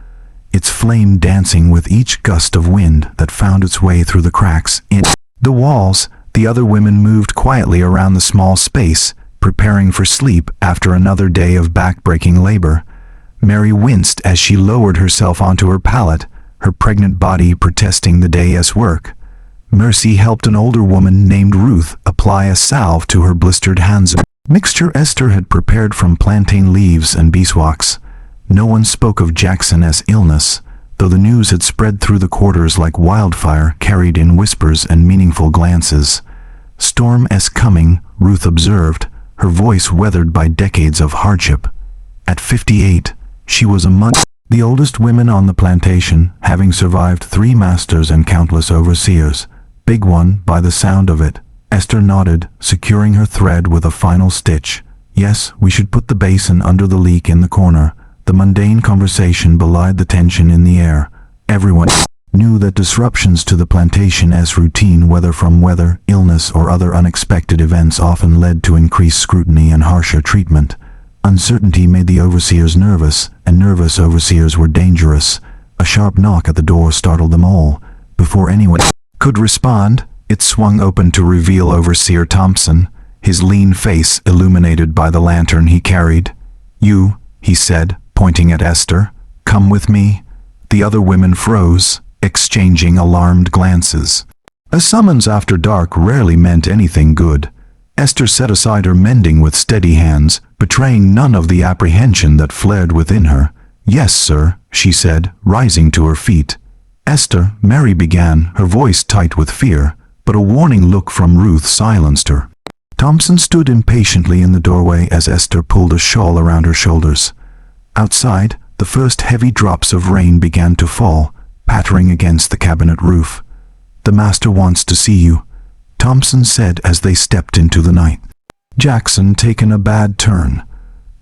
its flame dancing with each gust of wind that found its way through the cracks in the walls. The other women moved quietly around the small space, preparing for sleep after another day of back-breaking labor. Mary winced as she lowered herself onto her pallet, her pregnant body protesting the day's work. Mercy helped an older woman named Ruth apply a salve to her blistered hands, a mixture Esther had prepared from plantain leaves and beeswax. No one spoke of Jackson's illness, though the news had spread through the quarters like wildfire, carried in whispers and meaningful glances. Storm's coming, Ruth observed, her voice weathered by decades of hardship. At 58, she was among the oldest women on the plantation, having survived 3 masters and countless overseers. Big one, by the sound of it. Esther nodded, securing her thread with a final stitch. Yes, we should put the basin under the leak in the corner. The mundane conversation belied the tension in the air. Everyone knew that disruptions to the plantation's routine, whether from weather, illness, or other unexpected events, often led to increased scrutiny and harsher treatment. Uncertainty made the overseers nervous, and nervous overseers were dangerous. A sharp knock at the door startled them all. Before anyone could respond, it swung open to reveal Overseer Thompson, his lean face illuminated by the lantern he carried. "You," he said, pointing at Esther, "come with me." The other women froze, exchanging alarmed glances. A summons after dark rarely meant anything good. Esther set aside her mending with steady hands, betraying none of the apprehension that flared within her. "Yes, sir," she said, rising to her feet. "Esther," Mary began, her voice tight with fear, but a warning look from Ruth silenced her. Thompson stood impatiently in the doorway as Esther pulled a shawl around her shoulders. Outside, the first heavy drops of rain began to fall, pattering against the cabinet roof. "The master wants to see you," Thompson said as they stepped into the night. Jackson taken a bad turn.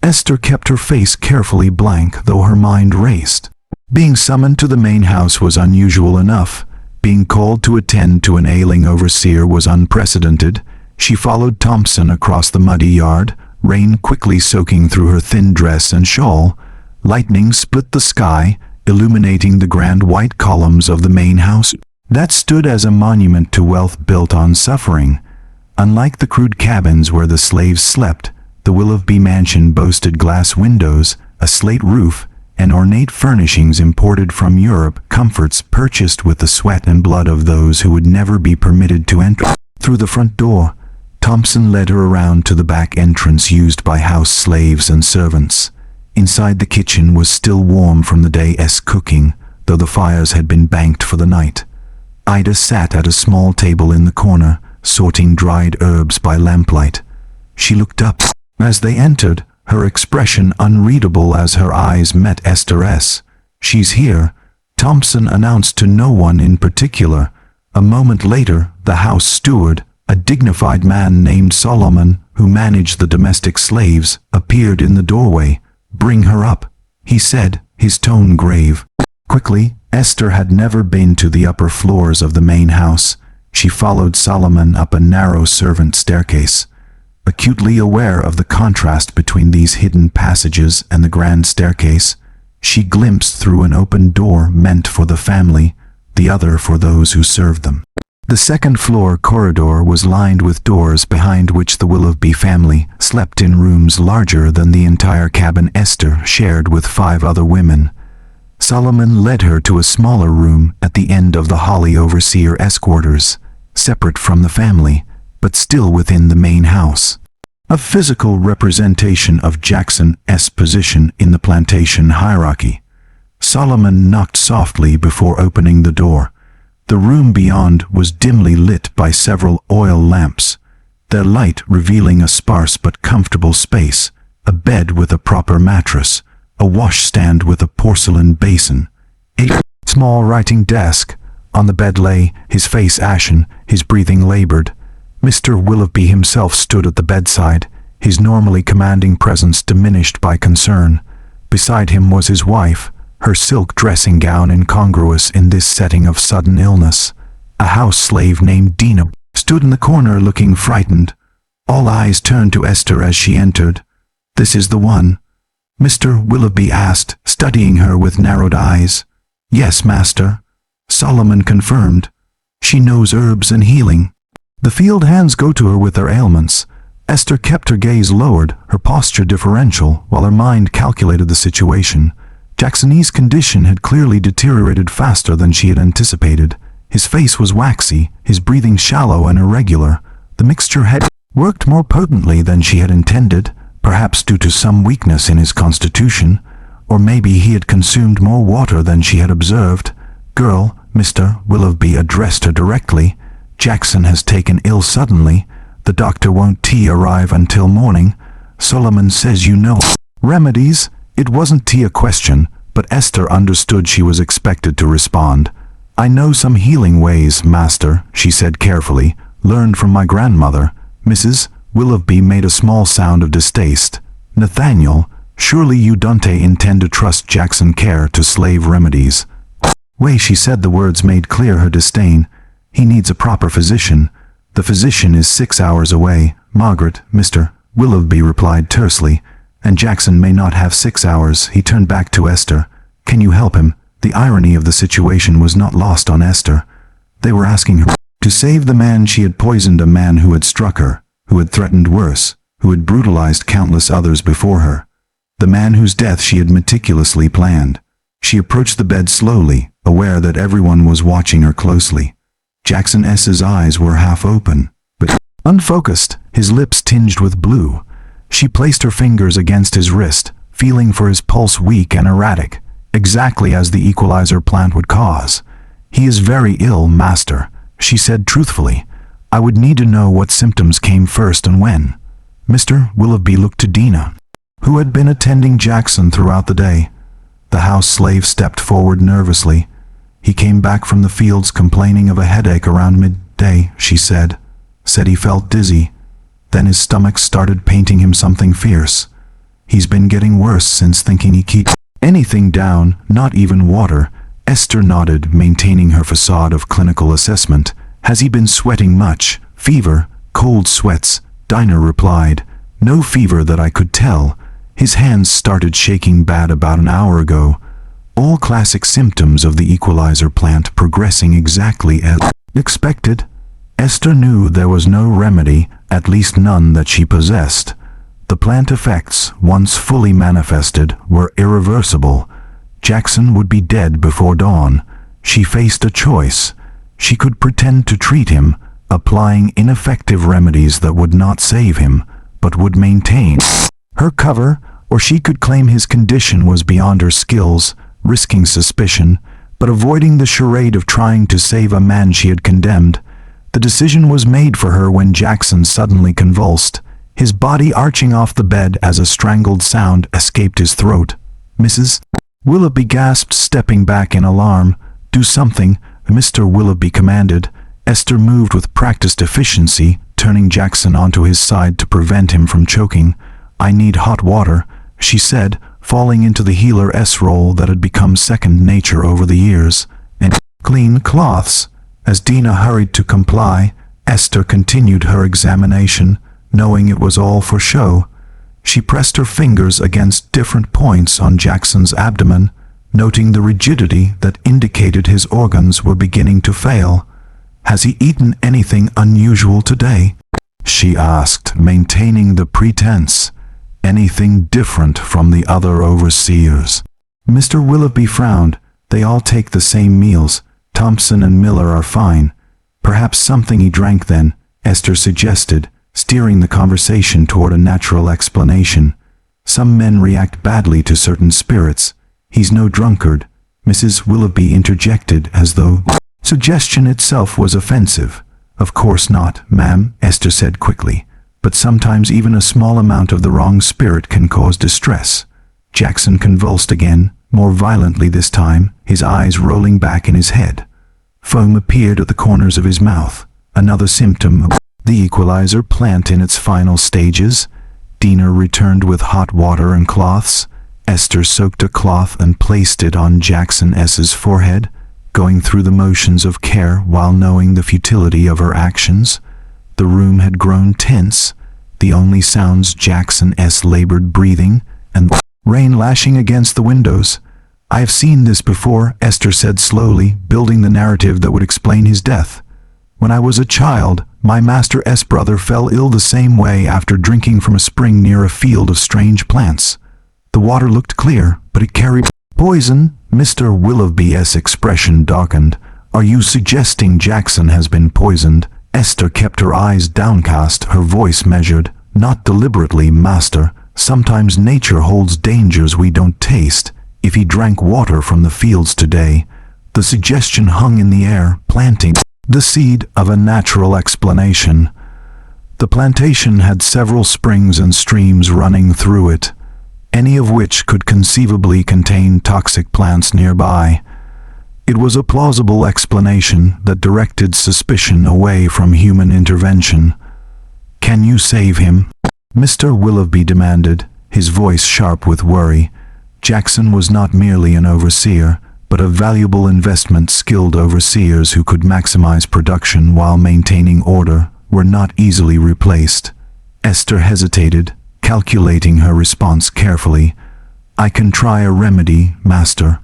Esther kept her face carefully blank, though her mind raced. Being summoned to the main house was unusual enough. Being called to attend to an ailing overseer was unprecedented. She followed Thompson across the muddy yard, rain quickly soaking through her thin dress and shawl. Lightning split the sky, illuminating the grand white columns of the main house that stood as a monument to wealth built on suffering. Unlike the crude cabins where the slaves slept, the Willoughby mansion boasted glass windows, a slate roof, and ornate furnishings imported from Europe, comforts purchased with the sweat and blood of those who would never be permitted to enter. Through the front door, Thompson led her around to the back entrance used by house slaves and servants. Inside, the kitchen was still warm from the day's cooking, though the fires had been banked for the night. Ida sat at a small table in the corner, sorting dried herbs by lamplight. She looked up as they entered, her expression unreadable as her eyes met Esther's. "She's here," Thompson announced to no one in particular. A moment later, the house steward, a dignified man named Solomon, who managed the domestic slaves, appeared in the doorway. "Bring her up," he said, his tone grave. Quickly, Esther had never been to the upper floors of the main house. She followed Solomon up a narrow servant staircase. Acutely aware of the contrast between these hidden passages and the grand staircase, she glimpsed through an open door meant for the family, the other for those who served them. The second-floor corridor was lined with doors behind which the Willoughby family slept in rooms larger than the entire cabin Esther shared with 5 other women. Solomon led her to a smaller room at the end of the Holly overseer-esque quarters, separate from the family, but still within the main house. A physical representation of Jackson's position in the plantation hierarchy. Solomon knocked softly before opening the door. The room beyond was dimly lit by several oil lamps, their light revealing a sparse but comfortable space, a bed with a proper mattress, a washstand with a porcelain basin, a small writing desk. On the bed lay, his face ashen, his breathing labored. Mr. Willoughby himself stood at the bedside, his normally commanding presence diminished by concern. Beside him was his wife, her silk dressing gown incongruous in this setting of sudden illness. A house slave named Dina stood in the corner looking frightened. All eyes turned to Esther as she entered. "This is the one?" Mr. Willoughby asked, studying her with narrowed eyes. "Yes, master," Solomon confirmed. "She knows herbs and healing. The field hands go to her with their ailments." Esther kept her gaze lowered, her posture deferential, while her mind calculated the situation. Jackson's condition had clearly deteriorated faster than she had anticipated. His face was waxy, his breathing shallow and irregular. The mixture had worked more potently than she had intended, perhaps due to some weakness in his constitution, or maybe he had consumed more water than she had observed. "Girl," Mr. Willoughby addressed her directly, "Jackson has taken ill suddenly. The doctor won't arrive until morning. Solomon says you know remedies." It wasn't a question, but Esther understood she was expected to respond. "I know some healing ways, master," she said carefully, "learned from my grandmother." Mrs. Willoughby made a small sound of distaste. "Nathaniel, surely you don't intend to trust Jackson care to slave remedies." Way she said the words made clear her disdain. "He needs a proper physician. The physician is 6 hours away, Margaret," Mr. Willoughby replied tersely. "And Jackson may not have 6 hours." He turned back to Esther. "Can you help him?" The irony of the situation was not lost on Esther. They were asking her to save the man she had poisoned, a man who had struck her, who had threatened worse, who had brutalized countless others before her. The man whose death she had meticulously planned. She approached the bed slowly, aware that everyone was watching her closely. Jackson's eyes were half open, but unfocused, his lips tinged with blue. She placed her fingers against his wrist, feeling for his pulse weak and erratic, exactly as the equalizer plant would cause. "He is very ill, master," she said truthfully. "I would need to know what symptoms came first and when." Mr. Willoughby looked to Dina, who had been attending Jackson throughout the day. The house slave stepped forward nervously. "He came back from the fields complaining of a headache around midday," she said. "Said he felt dizzy. Then his stomach started painting him something fierce. He's been getting worse since, thinking he keeps anything down, not even water." Esther nodded, maintaining her facade of clinical assessment. "Has he been sweating much? Fever? Cold sweats?" Dinah replied. "No fever that I could tell. His hands started shaking bad about an hour ago." All classic symptoms of the equalizer plant progressing exactly as expected. Esther knew there was no remedy, at least none that she possessed. The plant effects, once fully manifested, were irreversible. Jackson would be dead before dawn. She faced a choice. She could pretend to treat him, applying ineffective remedies that would not save him, but would maintain her cover, or she could claim his condition was beyond her skills, risking suspicion, but avoiding the charade of trying to save a man she had condemned. The decision was made for her when Jackson suddenly convulsed, his body arching off the bed as a strangled sound escaped his throat. Mrs. Willoughby gasped, stepping back in alarm. "Do something," Mr. Willoughby commanded. Esther moved with practiced efficiency, turning Jackson onto his side to prevent him from choking. "I need hot water," she said, falling into the healer's role that had become second nature over the years. "And clean cloths." As Dina hurried to comply, Esther continued her examination, knowing it was all for show. She pressed her fingers against different points on Jackson's abdomen, noting the rigidity that indicated his organs were beginning to fail. "Has he eaten anything unusual today?" she asked, maintaining the pretense. "Anything different from the other overseers?" Mr. Willoughby frowned. "They all take the same meals. Thompson and Miller are fine." "Perhaps something he drank then," Esther suggested, steering the conversation toward a natural explanation. "Some men react badly to certain spirits. He's no drunkard," Mrs. Willoughby interjected, as though suggestion itself was offensive. "Of course not, ma'am," Esther said quickly. "But sometimes even a small amount of the wrong spirit can cause distress." Jackson convulsed again, more violently this time, his eyes rolling back in his head. Foam appeared at the corners of his mouth, another symptom of the equalizer plant in its final stages. Dina returned with hot water and cloths. Esther soaked a cloth and placed it on Jackson S.'s forehead, going through the motions of care while knowing the futility of her actions. The room had grown tense, the only sounds Jackson S. labored breathing, and rain lashing against the windows. "I have seen this before," Esther said slowly, building the narrative that would explain his death. "When I was a child, my Master S. brother fell ill the same way after drinking from a spring near a field of strange plants. The water looked clear, but it carried poison." Mr. Willoughby's expression darkened. "Are you suggesting Jackson has been poisoned?" Esther kept her eyes downcast, her voice measured. "Not deliberately, Master. Sometimes nature holds dangers we don't taste. If he drank water from the fields today." The suggestion hung in the air, planting the seed of a natural explanation. The plantation had several springs and streams running through it, any of which could conceivably contain toxic plants nearby. It was a plausible explanation that directed suspicion away from human intervention. "Can you save him?" Mr. Willoughby demanded, his voice sharp with worry. Jackson was not merely an overseer, but a valuable investment. Skilled overseers who could maximize production while maintaining order were not easily replaced. Esther hesitated, calculating her response carefully. "I can try a remedy, Master,"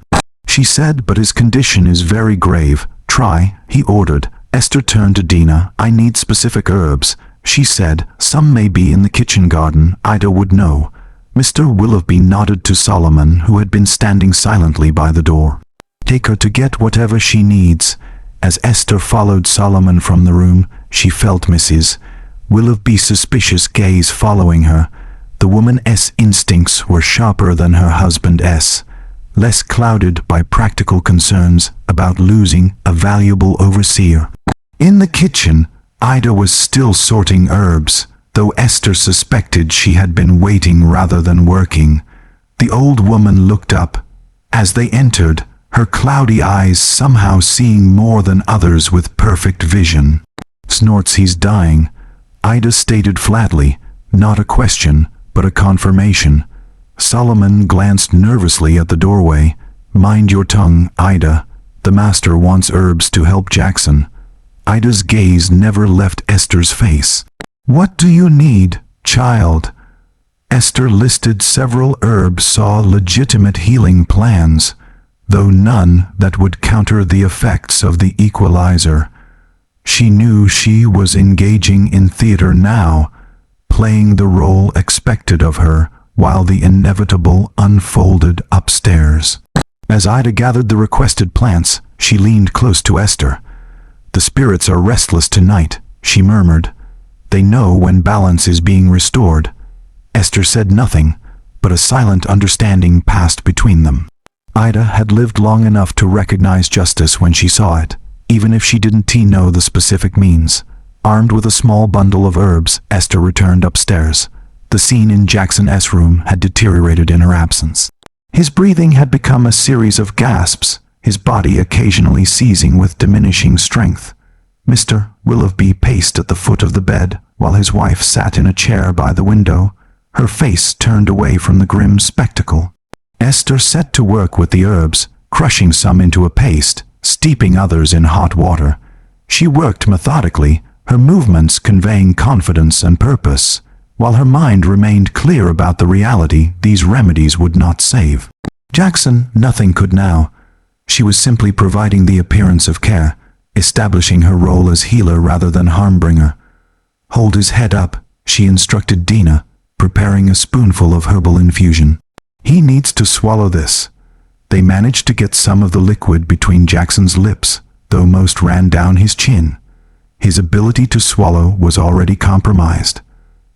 she said, "but his condition is very grave." "Try," he ordered. Esther turned to Dina. "I need specific herbs," she said. "Some may be in the kitchen garden. Ida would know." Mr. Willoughby nodded to Solomon, who had been standing silently by the door. "Take her to get whatever she needs." As Esther followed Solomon from the room, she felt Mrs. Willoughby's suspicious gaze following her. The woman's instincts were sharper than her husband's, less clouded by practical concerns about losing a valuable overseer. In the kitchen, Ida was still sorting herbs, though Esther suspected she had been waiting rather than working. The old woman looked up. As they entered, her cloudy eyes somehow seeing more than others with perfect vision. "Snorts, he's dying," Ida stated flatly, not a question, but a confirmation. Solomon glanced nervously at the doorway. "Mind your tongue, Ida. The Master wants herbs to help Jackson." Ida's gaze never left Esther's face. "What do you need, child?" Esther listed several herbs, saw legitimate healing plans, though none that would counter the effects of the equalizer. She knew she was engaging in theater now, playing the role expected of her, while the inevitable unfolded upstairs. As Ida gathered the requested plants, she leaned close to Esther. "The spirits are restless tonight," she murmured. "They know when balance is being restored." Esther said nothing, but a silent understanding passed between them. Ida had lived long enough to recognize justice when she saw it, even if she didn't know the specific means. Armed with a small bundle of herbs, Esther returned upstairs. The scene in Jackson's room had deteriorated in her absence. His breathing had become a series of gasps, his body occasionally seizing with diminishing strength. Mr. Willoughby paced at the foot of the bed, while his wife sat in a chair by the window, her face turned away from the grim spectacle. Esther set to work with the herbs, crushing some into a paste, steeping others in hot water. She worked methodically, her movements conveying confidence and purpose, while her mind remained clear about the reality these remedies would not save. Jackson, nothing could now. She was simply providing the appearance of care. establishing her role as healer rather than harmbringer. "Hold his head up," she instructed Dina, preparing a spoonful of herbal infusion. "He needs to swallow this." They managed to get some of the liquid between Jackson's lips, though most ran down his chin. His ability to swallow was already compromised,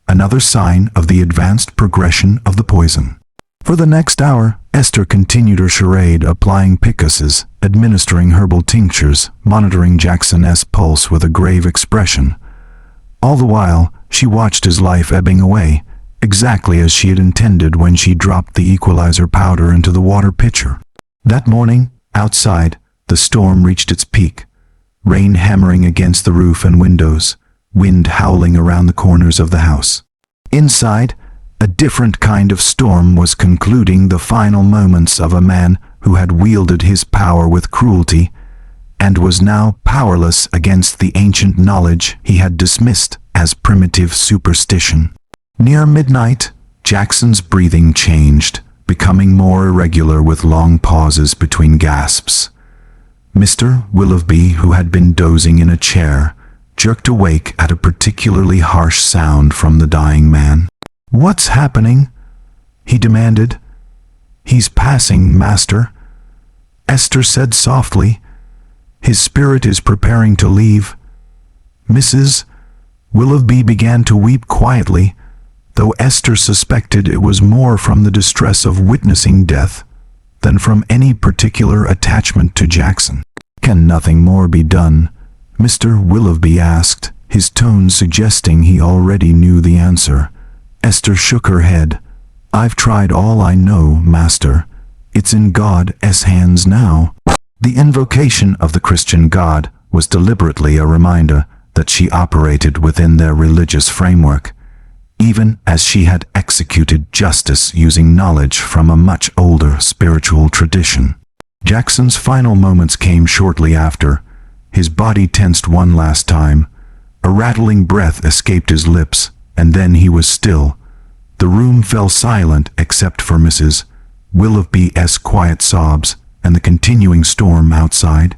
another sign of the advanced progression of the poison. For the next hour, Esther continued her charade, applying pickuses, administering herbal tinctures, monitoring Jackson's pulse with a grave expression. All the while, she watched his life ebbing away, exactly as she had intended when she dropped the equalizer powder into the water pitcher. That morning, outside, the storm reached its peak. Rain hammering against the roof and windows, wind howling around the corners of the house. Inside, a different kind of storm was concluding the final moments of a man who had wielded his power with cruelty and was now powerless against the ancient knowledge he had dismissed as primitive superstition. Near midnight, Jackson's breathing changed, becoming more irregular with long pauses between gasps. Mr. Willoughby, who had been dozing in a chair, jerked awake at a particularly harsh sound from the dying man. "What's happening?" he demanded. "He's passing, master," Esther said softly. "His spirit is preparing to leave." Mrs. Willoughby began to weep quietly, though Esther suspected it was more from the distress of witnessing death than from any particular attachment to Jackson. "Can nothing more be done?" Mr. Willoughby asked, his tone suggesting he already knew the answer. Esther shook her head. "I've tried all I know, master. It's in God's hands now." The invocation of the Christian God was deliberately a reminder that she operated within their religious framework, even as she had executed justice using knowledge from a much older spiritual tradition. Jackson's final moments came shortly after. His body tensed one last time. A rattling breath escaped his lips, and then he was still. The room fell silent except for Mrs. Willoughby's quiet sobs and the continuing storm outside.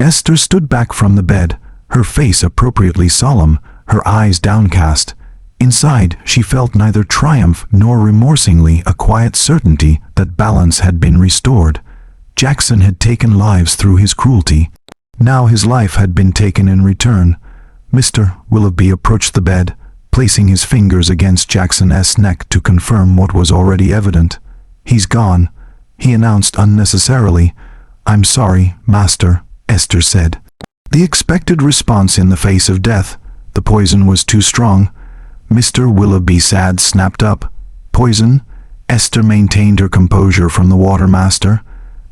Esther stood back from the bed, her face appropriately solemn, her eyes downcast. Inside, she felt neither triumph nor remorsingly a quiet certainty that balance had been restored. Jackson had taken lives through his cruelty. Now his life had been taken in return. Mr. Willoughby approached the bed, placing his fingers against Jackson's neck to confirm what was already evident. "He's gone," he announced unnecessarily. "I'm sorry, master," Esther said. The expected response in the face of death. The poison was too strong. Mr. Willoughby snapped up. "Poison?" Esther maintained her composure from the water master.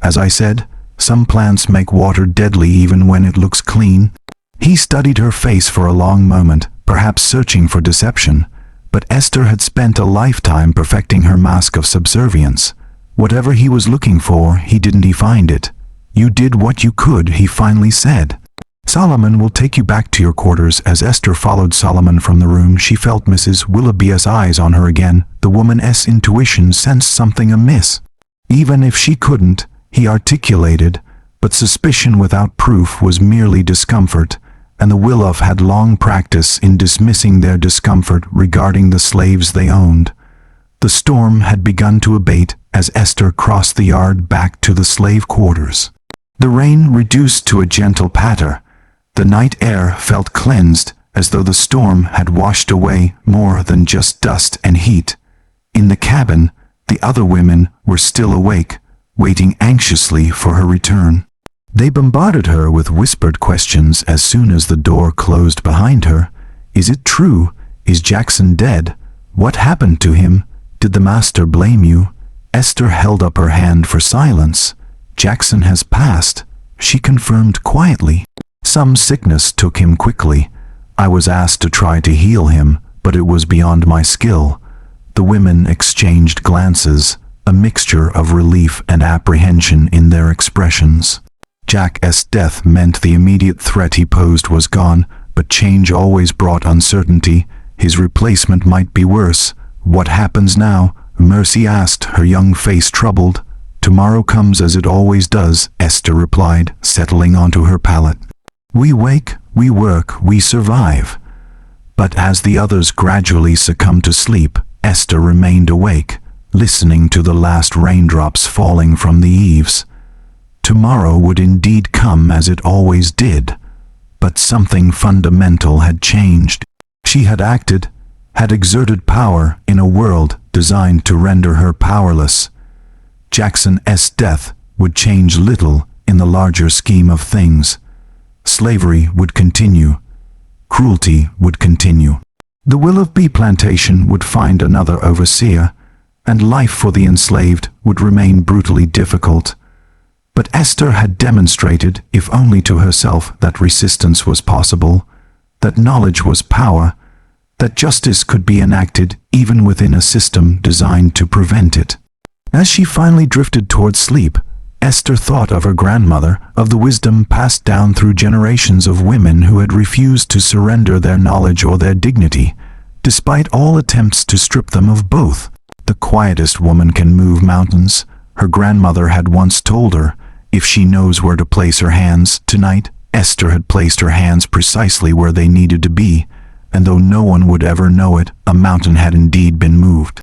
"As I said, some plants make water deadly even when it looks clean." He studied her face for a long moment, perhaps searching for deception, but Esther had spent a lifetime perfecting her mask of subservience. Whatever he was looking for, he didn't find it. "You did what you could," he finally said. "Solomon will take you back to your quarters." As Esther followed Solomon from the room, she felt Mrs. Willoughby's eyes on her again. The woman's intuition sensed something amiss. Even if she couldn't, he articulated, but suspicion without proof was merely discomfort, and the Willough had long practice in dismissing their discomfort regarding the slaves they owned. The storm had begun to abate as Esther crossed the yard back to the slave quarters. The rain reduced to a gentle patter. The night air felt cleansed, as though the storm had washed away more than just dust and heat. In the cabin, the other women were still awake, waiting anxiously for her return. They bombarded her with whispered questions as soon as the door closed behind her. "Is it true? Is Jackson dead? What happened to him? Did the master blame you?" Esther held up her hand for silence. "Jackson has passed," she confirmed quietly. "Some sickness took him quickly. I was asked to try to heal him, but it was beyond my skill." The women exchanged glances, a mixture of relief and apprehension in their expressions. Jack's death meant the immediate threat he posed was gone, but change always brought uncertainty. His replacement might be worse. "What happens now?" Mercy asked, her young face troubled. "Tomorrow comes as it always does," Esther replied, settling onto her pallet. We wake, we work, we survive. But as the others gradually succumbed to sleep, Esther remained awake, listening to the last raindrops falling from the eaves. Tomorrow would indeed come as it always did, but something fundamental had changed. She had acted, had exerted power in a world designed to render her powerless. Jackson's death would change little in the larger scheme of things. Slavery would continue. Cruelty would continue. The Willoughby plantation would find another overseer, and life for the enslaved would remain brutally difficult. But Esther had demonstrated, if only to herself, that resistance was possible, that knowledge was power, that justice could be enacted even within a system designed to prevent it. As she finally drifted toward sleep, Esther thought of her grandmother, of the wisdom passed down through generations of women who had refused to surrender their knowledge or their dignity, despite all attempts to strip them of both. The quietest woman can move mountains, her grandmother had once told her. If she knows where to place her hands, tonight, Esther had placed her hands precisely where they needed to be, and though no one would ever know it, a mountain had indeed been moved.